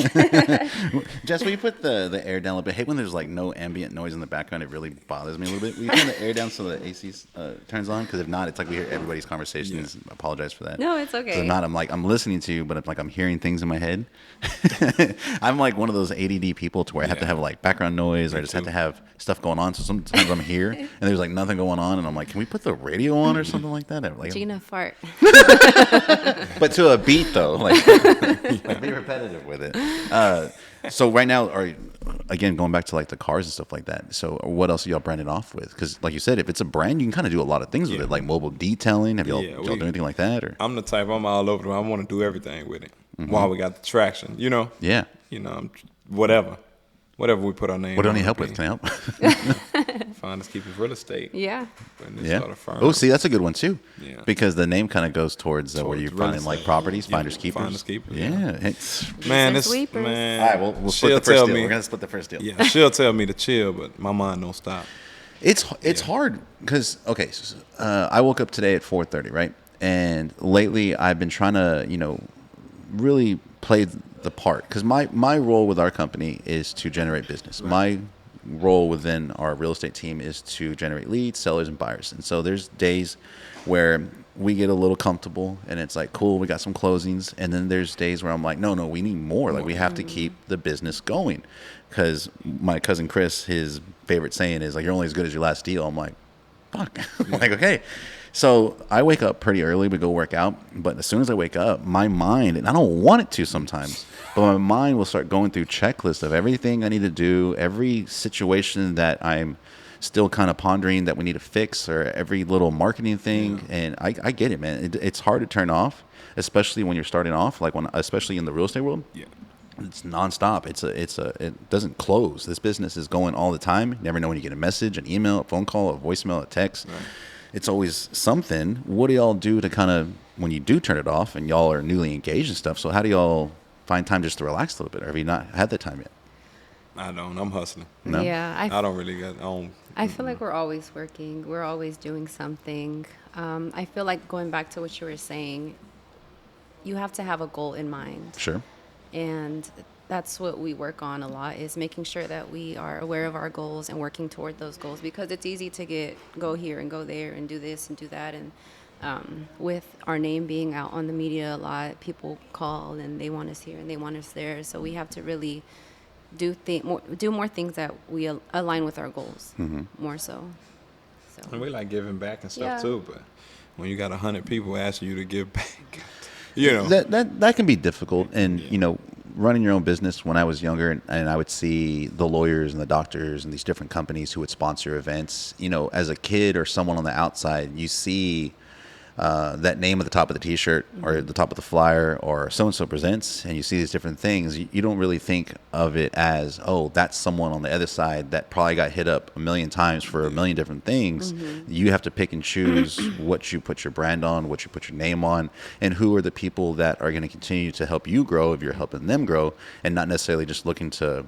Jess, will you put the air down a little bit? I hate when there's like no ambient noise in the background. It really bothers me a little bit. Will you turn the air down so the AC turns on? Because if not, it's like we hear everybody's conversations. I apologize for that. No, it's okay. 'Cause if not, I'm listening to you, but I'm hearing things in my head. I'm like one of those ADD people to where I have to have like background noise, or I just have to have stuff going on. So sometimes I'm here and there's like nothing going on, and I'm like, can we put the radio on or something like that? Like, Gina fart. but to a beat though, like be repetitive with it. So right now, again going back to like the cars and stuff like that. So what else are y'all branded off with? Because like you said, if it's a brand, you can kind of do a lot of things with it, like mobile detailing. Have y'all do anything like that? Or I'm the type. I'm all over. I want to do everything with it while we got the traction. You know. Yeah. You know, whatever we put our name. What do I on need it help be. with? Can I help? Find us keeping real estate. Yeah. Yeah. Oh, see, that's a good one too. Yeah. Because the name kind of goes towards where Towards you're real finding like estate. properties, Yeah, finders keepers. finders keepers, Yeah. It's, Man, Some this sweepers. man. all right, we'll split she'll the first tell deal. me. We're gonna split the first deal. Yeah, she'll tell me to chill, but my mind don't stop. It's hard because I woke up today at 4:30, right? And lately I've been trying to really play the part, because my role with our company is to generate business. Right. My role within our real estate team is to generate leads, sellers, and buyers. And so there's days where we get a little comfortable and it's like, cool, we got some closings. And then there's days where I'm like, no, we need more. Like we have to keep the business going. Because my cousin Chris, his favorite saying is like, you're only as good as your last deal. I'm like, fuck. I'm like, okay. So I wake up pretty early to go work out. But as soon as I wake up, my mind, and I don't want it to sometimes, but my mind will start going through checklists of everything I need to do, every situation that I'm still kind of pondering that we need to fix, or every little marketing thing. Yeah. And I get it, man. It's hard to turn off, especially when you're starting off, especially in the real estate world. Yeah. It's nonstop. It doesn't close. This business is going all the time. You never know when you get a message, an email, a phone call, a voicemail, a text. Right. It's always something. What do y'all do to kind of, when you do turn it off and y'all are newly engaged and stuff, so how do y'all find time just to relax a little bit? Or have you not had that time yet? I don't. I'm hustling. No? Yeah. I don't really got. I feel like we're always working. We're always doing something. I feel like going back to what you were saying, you have to have a goal in mind. Sure. And that's what we work on a lot, is making sure that we are aware of our goals and working toward those goals, because it's easy to go here and go there and do this and do that. And with our name being out on the media a lot, people call and they want us here and they want us there. So we have to really do more things that we align with our goals, more so. And we like giving back and stuff, Yeah. too, but when you got 100 people asking you to give back, that can be difficult. And running your own business, when I was younger, and I would see the lawyers and the doctors and these different companies who would sponsor events, as a kid or someone on the outside, you see that name at the top of the T-shirt or at the top of the flyer, or so-and-so presents, and you see these different things. You don't really think of it as, oh, that's someone on the other side that probably got hit up a million times for a million different things. You have to pick and choose what you put your brand on, what you put your name on, and who are the people that are going to continue to help you grow if you're helping them grow, and not necessarily just looking to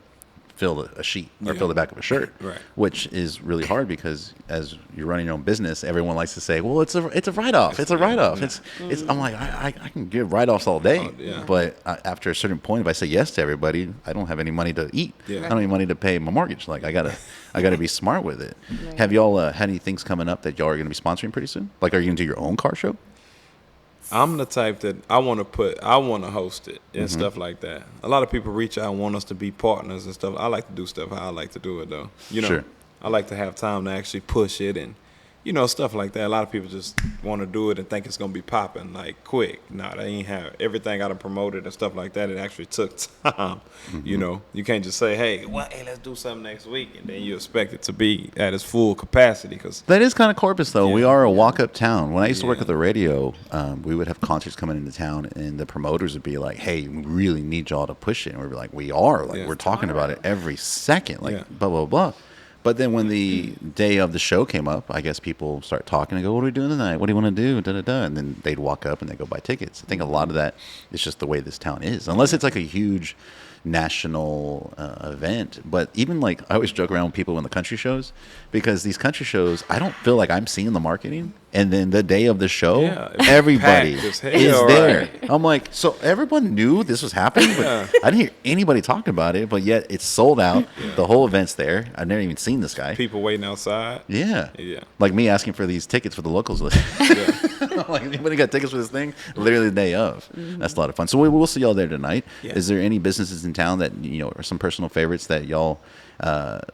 fill a sheet or fill the back of a shirt, right. Which is really hard, because as you're running your own business, everyone likes to say, well, it's a write-off. It's a write-off. It's I'm like, I can give write-offs all day, but after a certain point, if I say yes to everybody, I don't have any money to eat. I don't have any money to pay my mortgage. Like I gotta be smart with it. Right. Have y'all had any things coming up that y'all are going to be sponsoring pretty soon? Like, are you going to do your own car show? I'm the type that I want to host it and stuff like that. A lot of people reach out and want us to be partners and stuff. I like to do stuff how I like to do it, though. Sure. I like to have time to actually push it and, stuff like that. A lot of people just want to do it and think it's going to be popping, like, quick. No, they ain't have everything I done promoted and stuff like that. It actually took time. You can't just say, hey, let's do something next week, and then you expect it to be at its full capacity. Cause that is kind of Corpus, though. We are a walk-up town. When I used to work at the radio, we would have concerts coming into town, and the promoters would be like, hey, we really need y'all to push it. And we'd be like, we are. Like, we're talking about it every second. Like, blah, blah, blah. But then when the day of the show came up, I guess people start talking and go, what are we doing tonight? What do you want to do? Da-da-da. And then they'd walk up and they'd go buy tickets. I think a lot of that is just the way this town is. Unless it's like a huge national event. But even like I always joke around with people in the country shows, because these country shows, I don't feel like I'm seeing the marketing. And then the day of the show, everybody is there. I'm like, so everyone knew this was happening, but I didn't hear anybody talking about it. But yet it's sold out. The whole event's there. I've never even seen this guy. People waiting outside. Yeah. Yeah. Like me asking for these tickets for the locals. Like, anybody got tickets for this thing? Literally the day of. That's a lot of fun. So we'll see y'all there tonight. Yeah. Is there any businesses in town that, or some personal favorites that y'all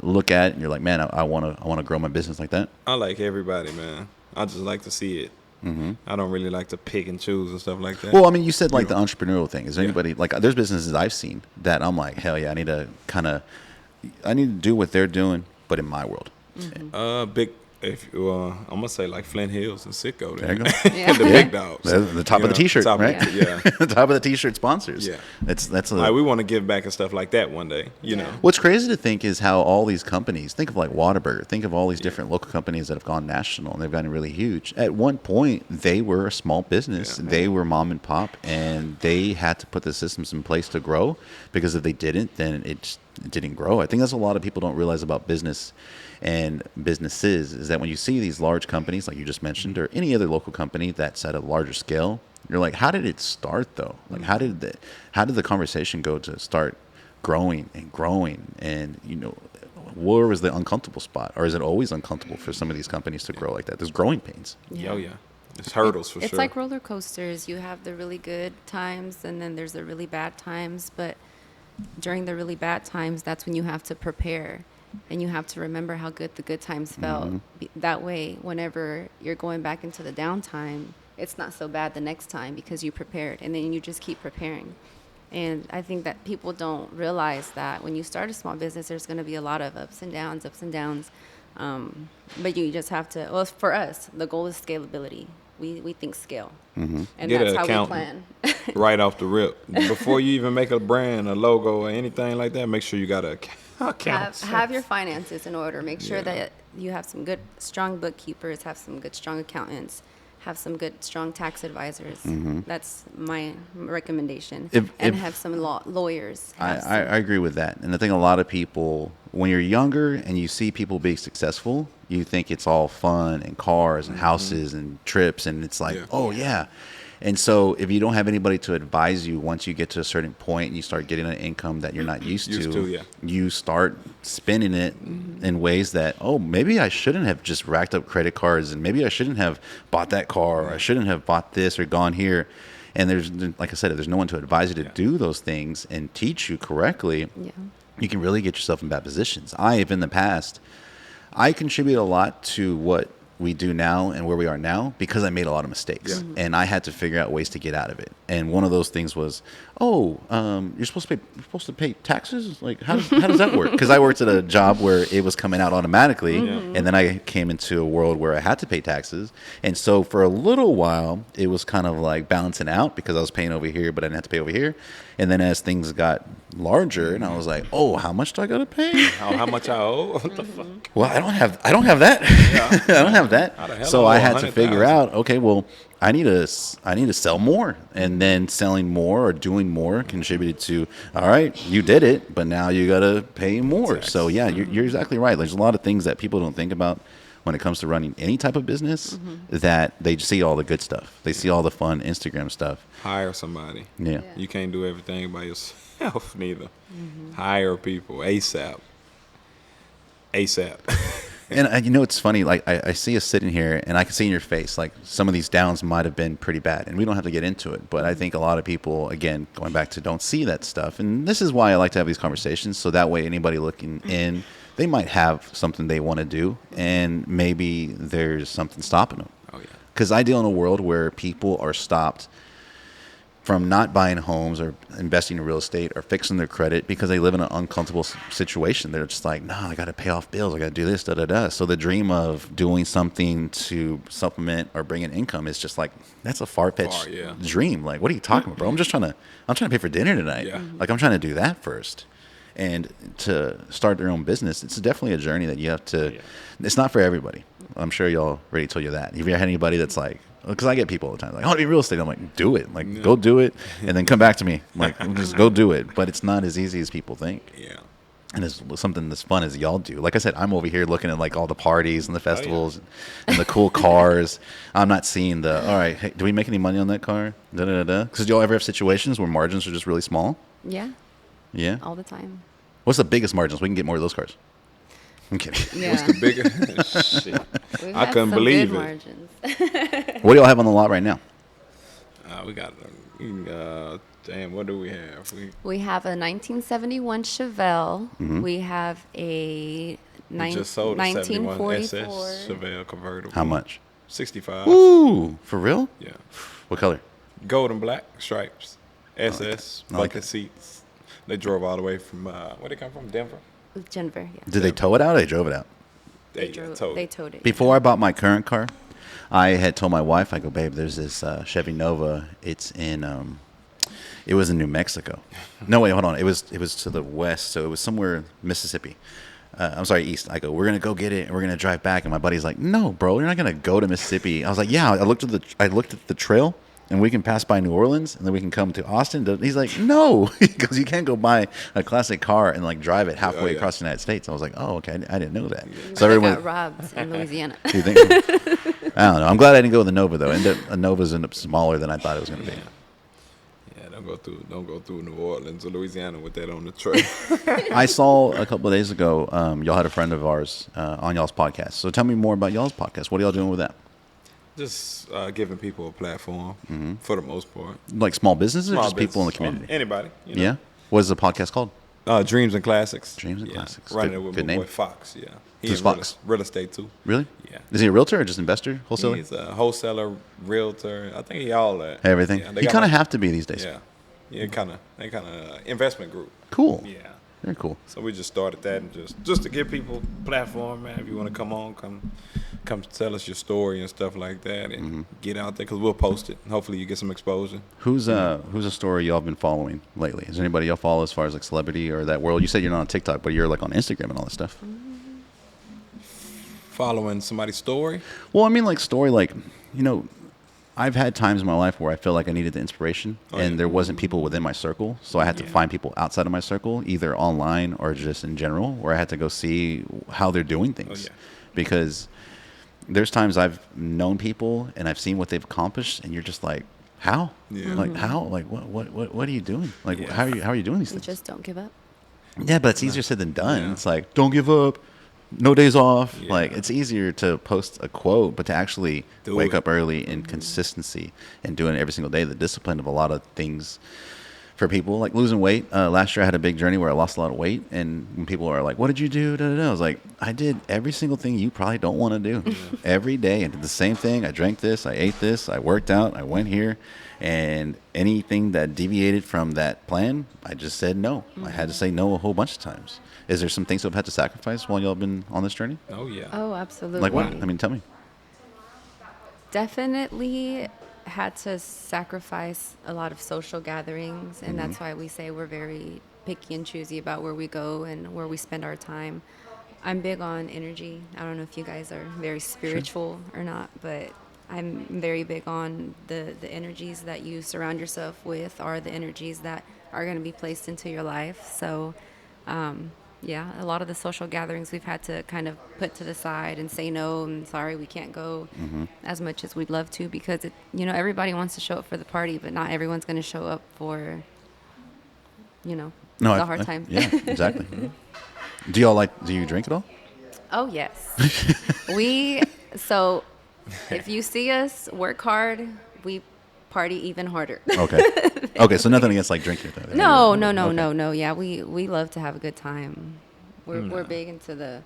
look at and you're like, man, I want to grow my business like that? I like everybody, man. I just like to see it. I don't really like to pick and choose and stuff like that. Well, I mean, you said like the entrepreneurial thing. Is there anybody, like there's businesses I've seen that I'm like, hell yeah, I need to do what they're doing, but in my world. Big. If I'm gonna say like Flint Hills and Sitco, there you go. The big dogs, the top of the T-shirt, right? The top of the T-shirt sponsors. Yeah, that's like we want to give back and stuff like that one day. You know, what's crazy to think is how all these companies, think of like Whataburger, think of all these different local companies that have gone national and they've gotten really huge. At one point, they were a small business. They were mom and pop, and they had to put the systems in place to grow, because if they didn't, then it didn't grow. I think that's what a lot of people don't realize about business and businesses, is that when you see these large companies like you just mentioned, or any other local company that's at a larger scale, you're like, how did it start though? Like how did the conversation go to start growing and where was the uncomfortable spot? Or is it always uncomfortable for some of these companies to grow like that? There's growing pains. Yeah. It's hurdles for sure. It's like roller coasters. You have the really good times and then there's the really bad times, but during the really bad times, that's when you have to prepare. And you have to remember how good the good times felt. That way, whenever you're going back into the downtime, it's not so bad the next time because you prepared. And then you just keep preparing. And I think that people don't realize that when you start a small business, there's going to be a lot of ups and downs. But you just have to, well, for us, the goal is scalability. We think scale. And Get that's an how accountant we plan. right off the rip. Before you even make a brand, a logo, or anything like that, make sure you got an accountant. Have your finances in order. Make sure that you have some good, strong bookkeepers, have some good, strong accountants, have some good, strong tax advisors. That's my recommendation. Have some lawyers. I agree with that. And I think a lot of people, when you're younger and you see people be successful, you think it's all fun and cars and houses and trips. And it's like, And so if you don't have anybody to advise you, once you get to a certain point and you start getting an income that you're not used to, you start spending it in ways that, maybe I shouldn't have just racked up credit cards, and maybe I shouldn't have bought that car, or I shouldn't have bought this or gone here. And there's, like I said, if there's no one to advise you to do those things and teach you correctly, you can really get yourself in bad positions. In the past, I contribute a lot to what we do now and where we are now because I made a lot of mistakes and I had to figure out ways to get out of it. And one of those things was, you're supposed to pay taxes? Like, how does that work? Because I worked at a job where it was coming out automatically, and then I came into a world where I had to pay taxes. And so for a little while, it was kind of like balancing out because I was paying over here, but I didn't have to pay over here. And then as things got larger, and I was like, how much do I got to pay? How much I owe? What the fuck? Well, I don't have that. I don't have that. So I had to figure out, okay, well, I need to sell more, and then selling more or doing more contributed to, all right, you did it, but now you got to pay more. Exactly. So yeah, you're exactly right. There's a lot of things that people don't think about when it comes to running any type of business, that they see all the good stuff. They see all the fun Instagram stuff. Hire somebody. Yeah. You can't do everything by yourself neither. Hire people ASAP. And it's funny, like I see us sitting here and I can see in your face, like some of these downs might have been pretty bad, and we don't have to get into it. But I think a lot of people, again, going back to don't see that stuff. And this is why I like to have these conversations. So that way anybody looking in, they might have something they want to do, and maybe there's something stopping them. Oh, yeah. Because I deal in a world where people are stopped from not buying homes or investing in real estate or fixing their credit because they live in an uncomfortable situation. They're just like, no, I got to pay off bills. I got to do this, da-da-da. So the dream of doing something to supplement or bring in income is just like, that's a far-fetched dream. Like, what are you talking about, bro? I'm trying to pay for dinner tonight. Yeah. Like, I'm trying to do that first. And to start their own business, it's definitely a journey that you have to, it's not for everybody. I'm sure y'all already told you that. Have you had anybody that's like, because I get people all the time like, I want to be real estate. I'm like, do it. Like, go do it, and then come back to me. Like, just go do it. But it's not as easy as people think. Yeah. And it's something that's fun as y'all do. Like I said, I'm over here looking at like all the parties and the festivals and the cool cars. I'm not seeing the, all right, hey, do we make any money on that car? Because y'all ever have situations where margins are just really small? Yeah. Yeah. All the time. What's the biggest margins? We can get more of those cars. I'm kidding. Yeah. What's the biggest? Shit. We've I had couldn't some believe good it. margins. What do y'all have on the lot right now? We got, damn, what do we have? We have a 1971 Chevelle. Mm-hmm. We have a We just sold a 71 1944. SS Chevelle convertible. How much? 65. Ooh, for real? Yeah. What color? Gold and black stripes. SS, I like bucket seats. They drove all the way from, where they come from? Denver? Denver, yeah. Did they tow it out or they drove it out? They towed it. Before I bought my current car, I had told my wife, I go, babe, there's this Chevy Nova. It's in, it was in New Mexico. No, wait, hold on. It was to the west, so it was somewhere Mississippi. I'm sorry, east. I go, we're gonna go get it, and we're gonna drive back. And my buddy's like, no, bro, you're not gonna go to Mississippi. I was like, yeah. I looked at the trail, and we can pass by New Orleans, and then we can come to Austin. He's like, no, because you can't go buy a classic car and like drive it halfway across the United States. I was like, oh, okay, I didn't know that. So everyone got robbed in Louisiana. You think? I don't know. I'm glad I didn't go with the Nova though. Nova's ended up smaller than I thought it was gonna be. Yeah, don't go through New Orleans or Louisiana with that on the trail. I saw a couple of days ago, y'all had a friend of ours on y'all's podcast. So tell me more about y'all's podcast. What are y'all doing with that? Just giving people a platform for the most part. Like small businesses Small or just people in the business, community? Anybody. You know? Yeah. What is the podcast called? Dreams and Classics. Dreams and Classics. Running Good- it with good my name. boy Fox. Yeah. Who's He's Fox? real estate too. Really? Yeah. Is he a realtor or just investor, wholesaler? He's a wholesaler, realtor. I think he all that. Everything. Yeah, they He got kind of like- have to be these days. Yeah. Yeah, they kind of investment group. Cool. Yeah. Very cool. So we just started that and just to give people platform, man. If you want to come on, come tell us your story and stuff like that, and get out there because we'll post it. And hopefully you get some exposure. Who's a story y'all been following lately? Is there anybody y'all follow as far as like celebrity or that world? You said you're not on TikTok, but you're like on Instagram and all that stuff. Following somebody's story. Well, I mean, like story, like, you know, I've had times in my life where I feel like I needed the inspiration, and there wasn't people within my circle, so I had to find people outside of my circle, either online or just in general, where I had to go see how they're doing things, because there's times I've known people and I've seen what they've accomplished, and you're just like, how? Yeah. Like how? Like what are you doing? Like how are you doing these You things? just don't give up. Yeah, but it's easier said than done. Yeah. It's like, don't give up. No days off. Yeah. Like, it's easier to post a quote, but to actually wake it. up early and consistency and doing it every single day, the discipline of a lot of things for people, like losing weight. Last year I had a big journey where I lost a lot of weight, and when people are like, what did you do? I was like, I did every single thing you probably don't want to do. Every day I did the same thing. I drank this, I ate this, I worked out, I went here, and anything that deviated from that plan, I just said no. I had to say no a whole bunch of times. Is there some things you've had to sacrifice while y'all been on this journey? Oh yeah. Oh, absolutely. Like what? I mean, tell me. Definitely had to sacrifice a lot of social gatherings, and Mm-hmm. that's why we say we're very picky and choosy about where we go and where we spend our time. I'm big on energy. I don't know if you guys are very spiritual or not, but I'm very big on the energies that you surround yourself with are the energies that are going to be placed into your life. So yeah, a lot of the social gatherings we've had to kind of put to the side and say no, and sorry, we can't go as much as we'd love to, because everybody wants to show up for the party, but not everyone's going to show up for the hard times. Yeah, exactly. Do you drink at all? Oh yes. So if you see us work hard, we party even harder. Okay, so nothing against like drinking. No. Yeah, we love to have a good time. We're big into the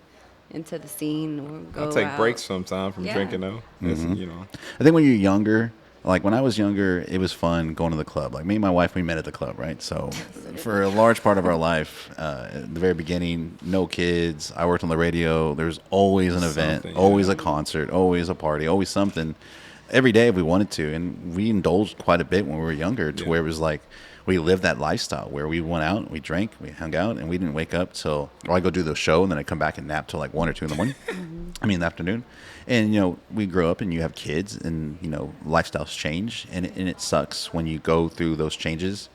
scene. We'll go I'll take out. breaks sometime from drinking though. It's, I think when you're younger, like when I was younger, it was fun going to the club. Like me and my wife, we met at the club, right? So for a large part of our life, at the very beginning, no kids. I worked on the radio. There was always an event, Something, always a concert, always a party, always something. every day if we wanted to. And we indulged quite a bit when we were younger to where it was like we lived that lifestyle where we went out, we drank, we hung out, and we didn't wake up till, or I go do the show and then I come back and nap till like 1 or 2 in the morning. I mean, in the afternoon. And, you know, we grow up and you have kids and, you know, lifestyles change. And it sucks when you go through those changes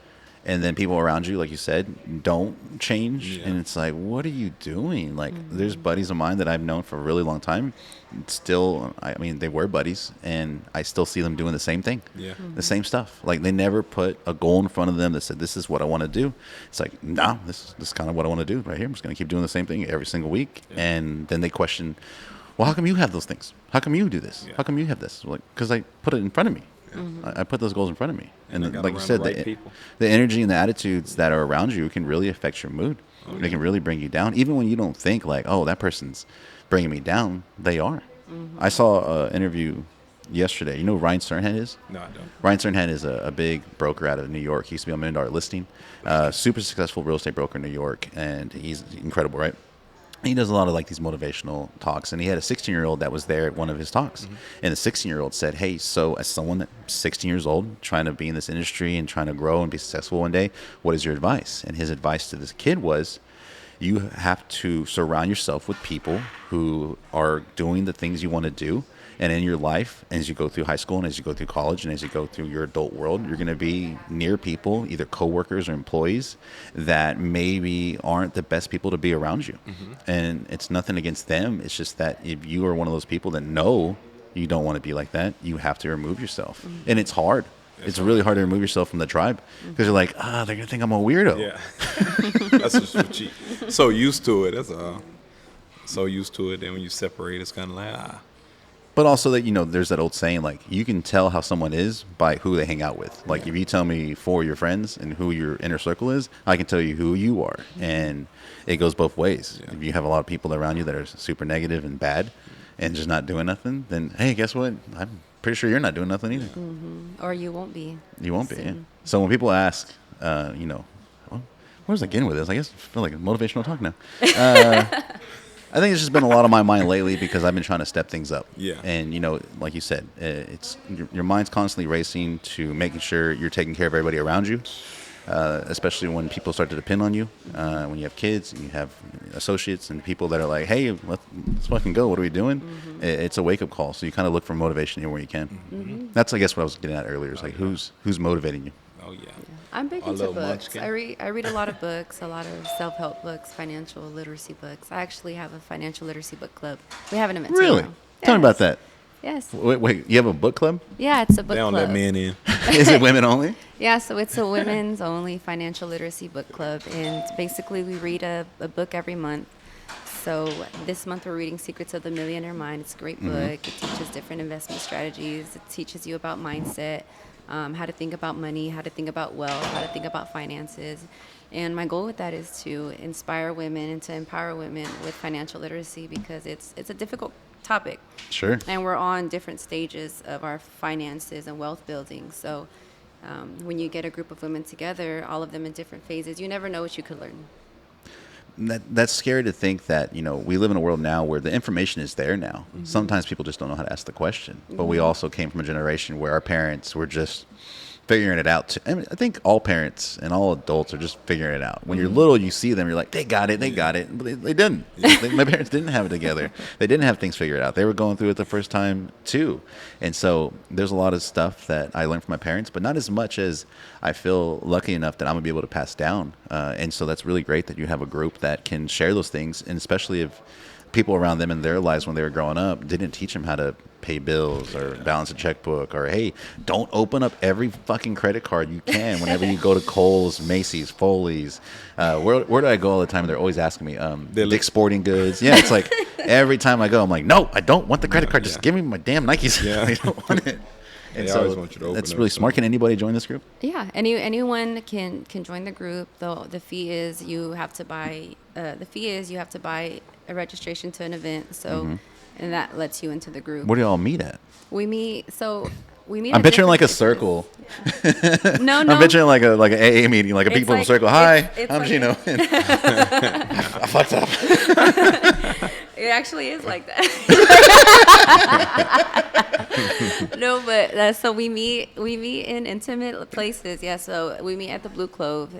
and then people around you, like you said, don't change. And it's like, what are you doing? Like, there's buddies of mine that I've known for a really long time. Still, I mean, they were buddies, and I still see them doing the same thing. The same stuff. Like, they never put a goal in front of them that said, this is what I want to do. It's like, no, this is kind of what I want to do right here. I'm just going to keep doing the same thing every single week. And then they question, well, how come you have those things? How come you do this? How come you have this? Like, because I put it in front of me. I put those goals in front of me. And like you said, the energy and the attitudes that are around you can really affect your mood. They can really bring you down. Even when you don't think like, oh, that person's bringing me down, they are. I saw an interview yesterday. You know who Ryan Sternhead is? No, I don't. Ryan Sternhead is a big broker out of New York. He used to be on $1 Million Listing. Super successful real estate broker in New York. And he's incredible, right? He does a lot of like these motivational talks, and he had a 16-year-old that was there at one of his talks. And the 16-year-old said, hey, so as someone that's 16 years old, trying to be in this industry and trying to grow and be successful one day, what is your advice? And his advice to this kid was, you have to surround yourself with people who are doing the things you want to do. And in your life, as you go through high school and as you go through college and as you go through your adult world, you're going to be near people, either coworkers or employees, that maybe aren't the best people to be around you. And it's nothing against them. It's just that if you are one of those people that know you don't want to be like that, you have to remove yourself. And it's hard. It's really hard to remove yourself from the tribe because you're like, they're going to think I'm a weirdo. Yeah. That's just what you so used to it. That's all. So used to it. And when you separate, it's kind of like, But also that, you know, there's that old saying, like, you can tell how someone is by who they hang out with. Like, if you tell me 4 of your friends and who your inner circle is, I can tell you who you are. And it goes both ways. If you have a lot of people around you that are super negative and bad and just not doing nothing, then, hey, guess what? I'm pretty sure you're not doing nothing either. Or you won't be. You won't be, yeah. So when people ask, you know, well, where's I getting with this? I guess I feel like a motivational talk now. I think it's just been a lot on my mind lately because I've been trying to step things up. And, you know, like you said, it's your mind's constantly racing to making sure you're taking care of everybody around you, especially when people start to depend on you, when you have kids and you have associates and people that are like, hey, let's fucking go. What are we doing? It's a wake-up call. So you kind of look for motivation here where you can. That's, I guess, what I was getting at earlier. Is like, who's motivating you? Oh, yeah. I'm big into books. I read a lot of books, a lot of self-help books, financial literacy books. I actually have a financial literacy book club. We have an event. Really? Yes. Tell me about that. Yes. Wait, you have a book club? Yeah, it's a book club. They don't let men in. Is it women only? Yeah, so it's a women's only financial literacy book club. And basically we read a book every month. So this month we're reading Secrets of the Millionaire Mind. It's a great book. It teaches different investment strategies. It teaches you about mindset. How to think about money, how to think about wealth, how to think about finances. And my goal with that is to inspire women and to empower women with financial literacy because it's a difficult topic. Sure. And we're on different stages of our finances and wealth building. So when you get a group of women together, all of them in different phases, you never know what you could learn. That's scary to think that, you know, we live in a world now where the information is there now. Sometimes people just don't know how to ask the question. But we also came from a generation where our parents were just figuring it out. I think all parents and all adults are just figuring it out. When you're little, you see them, you're like, they got it. But they didn't. My parents didn't have it together. They didn't have things figured out. They were going through it the first time, too. And so there's a lot of stuff that I learned from my parents, but not as much as I feel lucky enough that I'm going to be able to pass down. And so that's really great that you have a group that can share those things, and especially if people around them in their lives when they were growing up didn't teach them how to pay bills or balance a checkbook, or hey, don't open up every fucking credit card you can whenever you go to Kohl's, Macy's, Foley's. Where do I go all the time? They're always asking me, Dick's Sporting Goods. Yeah, it's like every time I go, I'm like, no, I don't want the credit card. Just give me my damn Nikes. I don't want it. And so want you to open that's really smart. Can anybody join this group? Yeah, anyone can join the group. The fee is you have to buy a registration to an event. So, and that lets you into the group. Where do y'all meet at? We meet. I'm picturing like a circle. No. I'm picturing like an AA meeting, like a people in a circle. Hi, I'm Gino. I fucked up. It actually is like that. No, but so we meet in intimate places. Yeah, so we meet at the Blue Clove.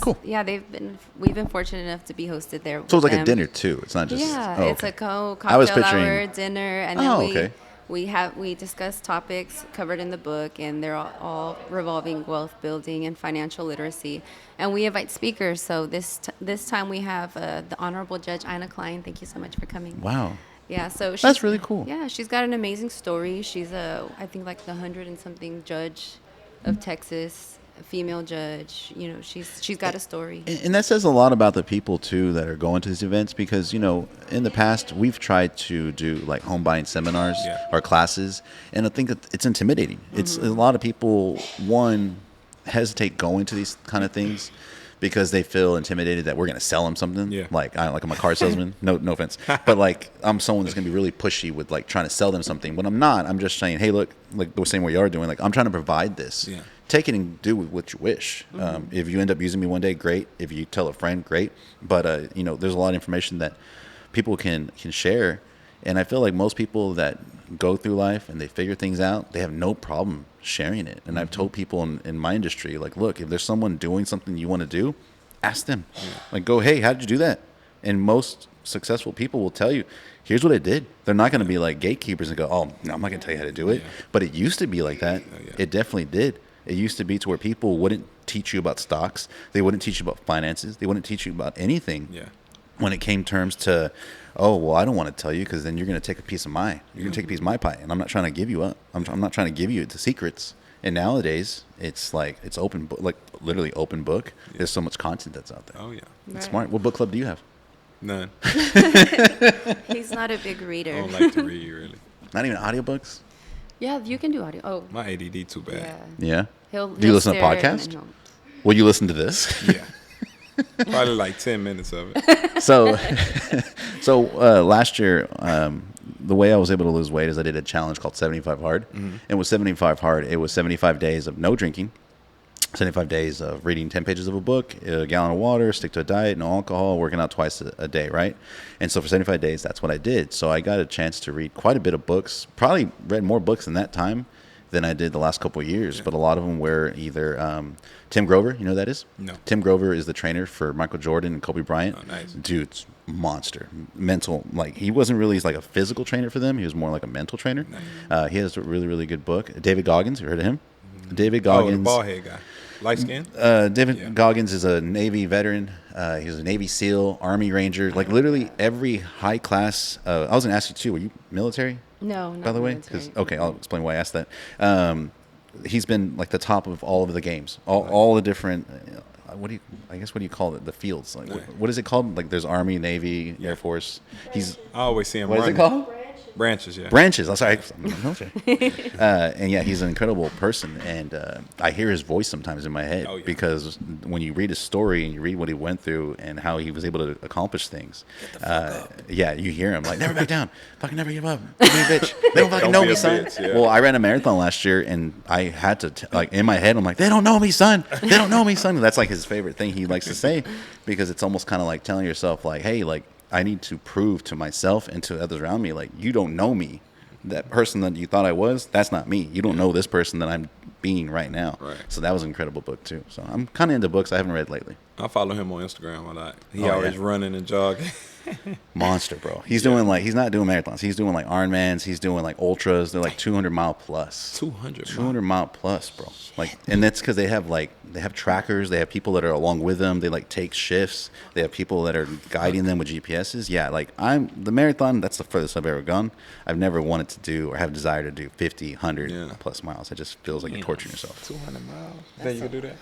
Cool. Yeah, we've been fortunate enough to be hosted there. So it's like them. a dinner too. It's not just it's okay. a cocktail hour dinner, and then we discuss topics covered in the book, and they're all revolving wealth building and financial literacy. And we invite speakers. So this time we have the Honorable Judge Ina Klein. Thank you so much for coming. Wow. Yeah, so that's really cool. Yeah, she's got an amazing story. She's I think like the 100 and something judge of Texas, a female judge. You know, she's got a story. And that says a lot about the people too that are going to these events, because in the past we've tried to do like home buying seminars or classes, and I think that it's intimidating. It's a lot of people hesitate going to these kind of things because they feel intimidated that we're going to sell them something. Yeah. Like I'm a car salesman. No offense. But like I'm someone that's going to be really pushy with like trying to sell them something. When I'm not, I'm just saying, hey, look, like the same way you are doing, like I'm trying to provide this. Yeah. Take it and do what you wish. If you end up using me one day, great. If you tell a friend, great. But there's a lot of information that people can share. And I feel like most people that go through life and they figure things out, they have no problem sharing it. And I've told people in my industry, like, look, if there's someone doing something you want to do, ask them. Like, go, hey, how did you do that? And most successful people will tell you, here's what I did. They're not going to be like gatekeepers and go, oh, no, I'm not going to tell you how to do it. Yeah. But it used to be like that. It definitely did. It used to be to where people wouldn't teach you about stocks. They wouldn't teach you about finances. They wouldn't teach you about anything. Yeah. When it came terms to, oh, well, I don't want to tell you because then you're going to take a piece of you're going to take a piece of my pie, and I'm not trying to give you up. I'm not trying to give you the secrets. And nowadays, it's like it's open book, like literally open book. Yeah. There's so much content that's out there. Oh yeah, it's smart. What book club do you have? None. He's not a big reader. I don't like to read really. Not even audiobooks. Yeah, you can do audio. Oh, my ADD too bad. Yeah. Do you listen to podcasts? Will you listen to this? Yeah. Probably like 10 minutes of it. So last year, the way I was able to lose weight is I did a challenge called 75 Hard. Mm-hmm. And with 75 Hard, it was 75 days of no drinking, 75 days of reading 10 pages of a book, a gallon of water, stick to a diet, no alcohol, working out twice a day, right? And so for 75 days, that's what I did. So I got a chance to read quite a bit of books, probably read more books in that time than I did the last couple of years. Yeah. But a lot of them were either Tim Grover, you know who that is? No. Tim Grover is the trainer for Michael Jordan and Kobe Bryant. Oh, nice. Dude's monster. Mental, like he wasn't really like a physical trainer for them. He was more like a mental trainer. Nice. He has a really, really good book. David Goggins, you heard of him? Mm-hmm. David Goggins. Oh, the bald head guy. Light skin? David Goggins is a Navy veteran. He was a Navy SEAL, Army Ranger. Like literally every high class. I was going to ask you too, were you military? No, by the way, because I'll explain why I asked that. He's been like the top of all of the games, all the different. What do you call it? The fields. Like what is it called? Like there's Army, Navy, Air Force. I always see him. What is it called? Branches, yeah. Branches. I'm sorry. And yeah, he's an incredible person, and I hear his voice sometimes in my head because when you read his story and you read what he went through and how he was able to accomplish things, you hear him like never back down, fucking never give up, be a bitch. They don't fucking know me, son. Bitch, yeah. Well, I ran a marathon last year, and I had to like in my head, I'm like, they don't know me, son. They don't know me, son. And that's like his favorite thing he likes to say because it's almost kind of like telling yourself like, hey, like. I need to prove to myself and to others around me, like, you don't know me. That person that you thought I was, that's not me. You don't know this person that I'm being right now. Right. So that was an incredible book, too. So I'm kind of into books I haven't read lately. I follow him on Instagram a lot. He always running and jogging. Monster, bro. He's doing like, he's not doing marathons. He's doing like Ironmans. He's doing like ultras. They're like 200 mile plus. 200 mile plus, bro. Like, and that's because they have trackers. They have people that are along with them. They like take shifts. They have people that are guiding them with GPSs. Yeah, like the marathon, that's the furthest I've ever gone. I've never wanted to do or have a desire to do 50, 100 plus miles. It just feels like you're torturing yourself. 200 miles. You think you can do that?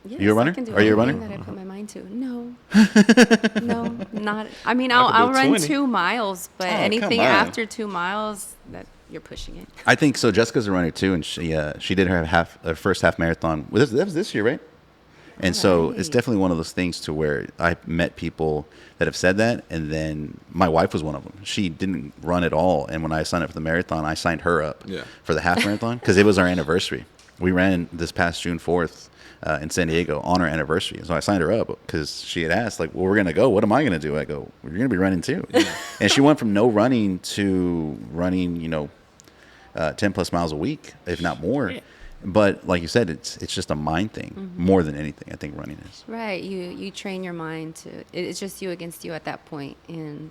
Yes, you're a runner? Are you a runner? That I put my mind to. No, not. I mean, I'll run 2 miles, but anything after 2 miles, that you're pushing it. I think so. Jessica's a runner too, and she did her first half marathon. That was this year, right? And so it's definitely one of those things to where I met people that have said that, and then my wife was one of them. She didn't run at all, and when I signed up for the marathon, I signed her up for the half marathon because it was our anniversary. We ran this past June 4th in San Diego on our anniversary. So I signed her up because she had asked, like, well, we're going to go. What am I going to do? I go, well, you're going to be running too. And she went from no running to running, 10 plus miles a week, if not more. Yeah. But like you said, it's just a mind thing more than anything. I think running is. Right. You train your mind to, it's just you against you at that point, and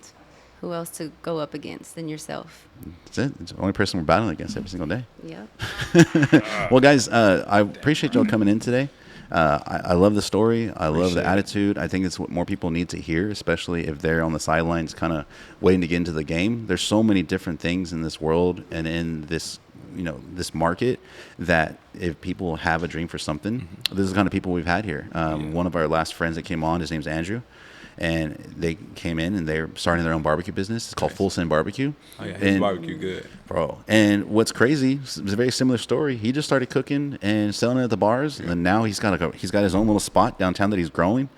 who else to go up against than yourself? That's it. It's the only person we're battling against every single day. Yep. Well, guys, I appreciate y'all coming in today. I love the story. I love the attitude. I think it's what more people need to hear, especially if they're on the sidelines kind of waiting to get into the game. There's so many different things in this world and in this this market that if people have a dream for something, this is the kind of people we've had here. One of our last friends that came on, his name's Andrew. And they came in and they're starting their own barbecue business. It's called Full Send Barbecue. Oh, yeah, his barbecue good. Bro. And what's crazy, it's a very similar story. He just started cooking and selling it at the bars. And now he's got his own little spot downtown that he's growing.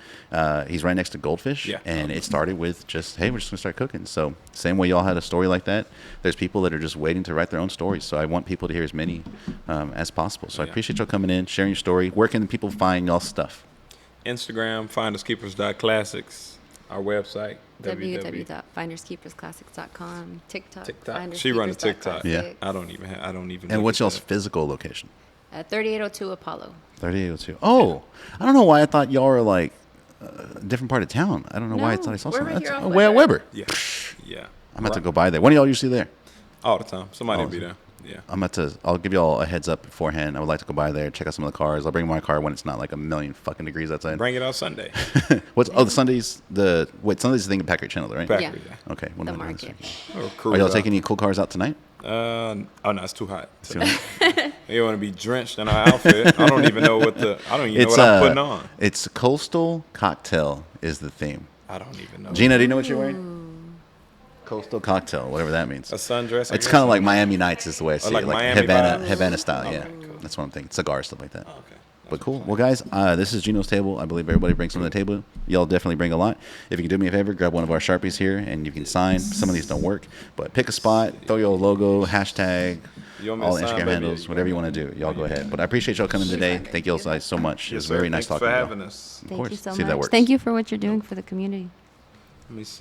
He's right next to Goldfish. Yeah. And it started with just, hey, we're just going to start cooking. So same way y'all had a story like that, there's people that are just waiting to write their own stories. So I want people to hear as many as possible. So I appreciate y'all coming in, sharing your story. Where can people find y'all's stuff? Instagram, finderskeepers.classics. Our website, www.finderskeepersclassics.com. TikTok. She runs TikTok. Yeah. I don't even. And what's y'all's physical location? 3802 Apollo. 3802. Oh, I don't know why I thought y'all were like a different part of town. I don't know why I thought I saw something. Right Way at Weber. Yeah. Yeah. I'm about to go by there. When are y'all usually there? All the time. Somebody will be there. Yeah. I'll give you all a heads up beforehand. I would like to go by there, check out some of the cars. I'll bring my car when it's not like a million fucking degrees outside. Bring it out Sunday. The Sundays? Sunday's the thing in Packard Chandler, right? Packard, yeah. Okay. The market. Are y'all taking any cool cars out tonight? No, it's too hot. You want to be drenched in our outfit. I don't even know what I'm putting on. It's Coastal Cocktail is the theme. I don't even know. Gina, do you know what you're wearing? Coastal Cocktail, whatever that means. A sundress. It's kind of like Miami Nights is the way I see it, like Havana style. Okay, Yeah, cool. That's what I'm thinking. Cigar stuff like that. Oh, okay. But cool. Well, guys, this is Gino's table. I believe everybody brings something to the table. Y'all definitely bring a lot. If you can do me a favor, grab one of our Sharpies here, and you can sign. Some of these don't work, but pick a spot, throw your logo, hashtag, all the Instagram handles, whatever you want to do. Y'all go ahead. But I appreciate y'all coming today. Thank you all guys so much. It was very nice talking to you. Thanks for having us. Thank you so much. Thank you for what you're doing for the community. Let me see.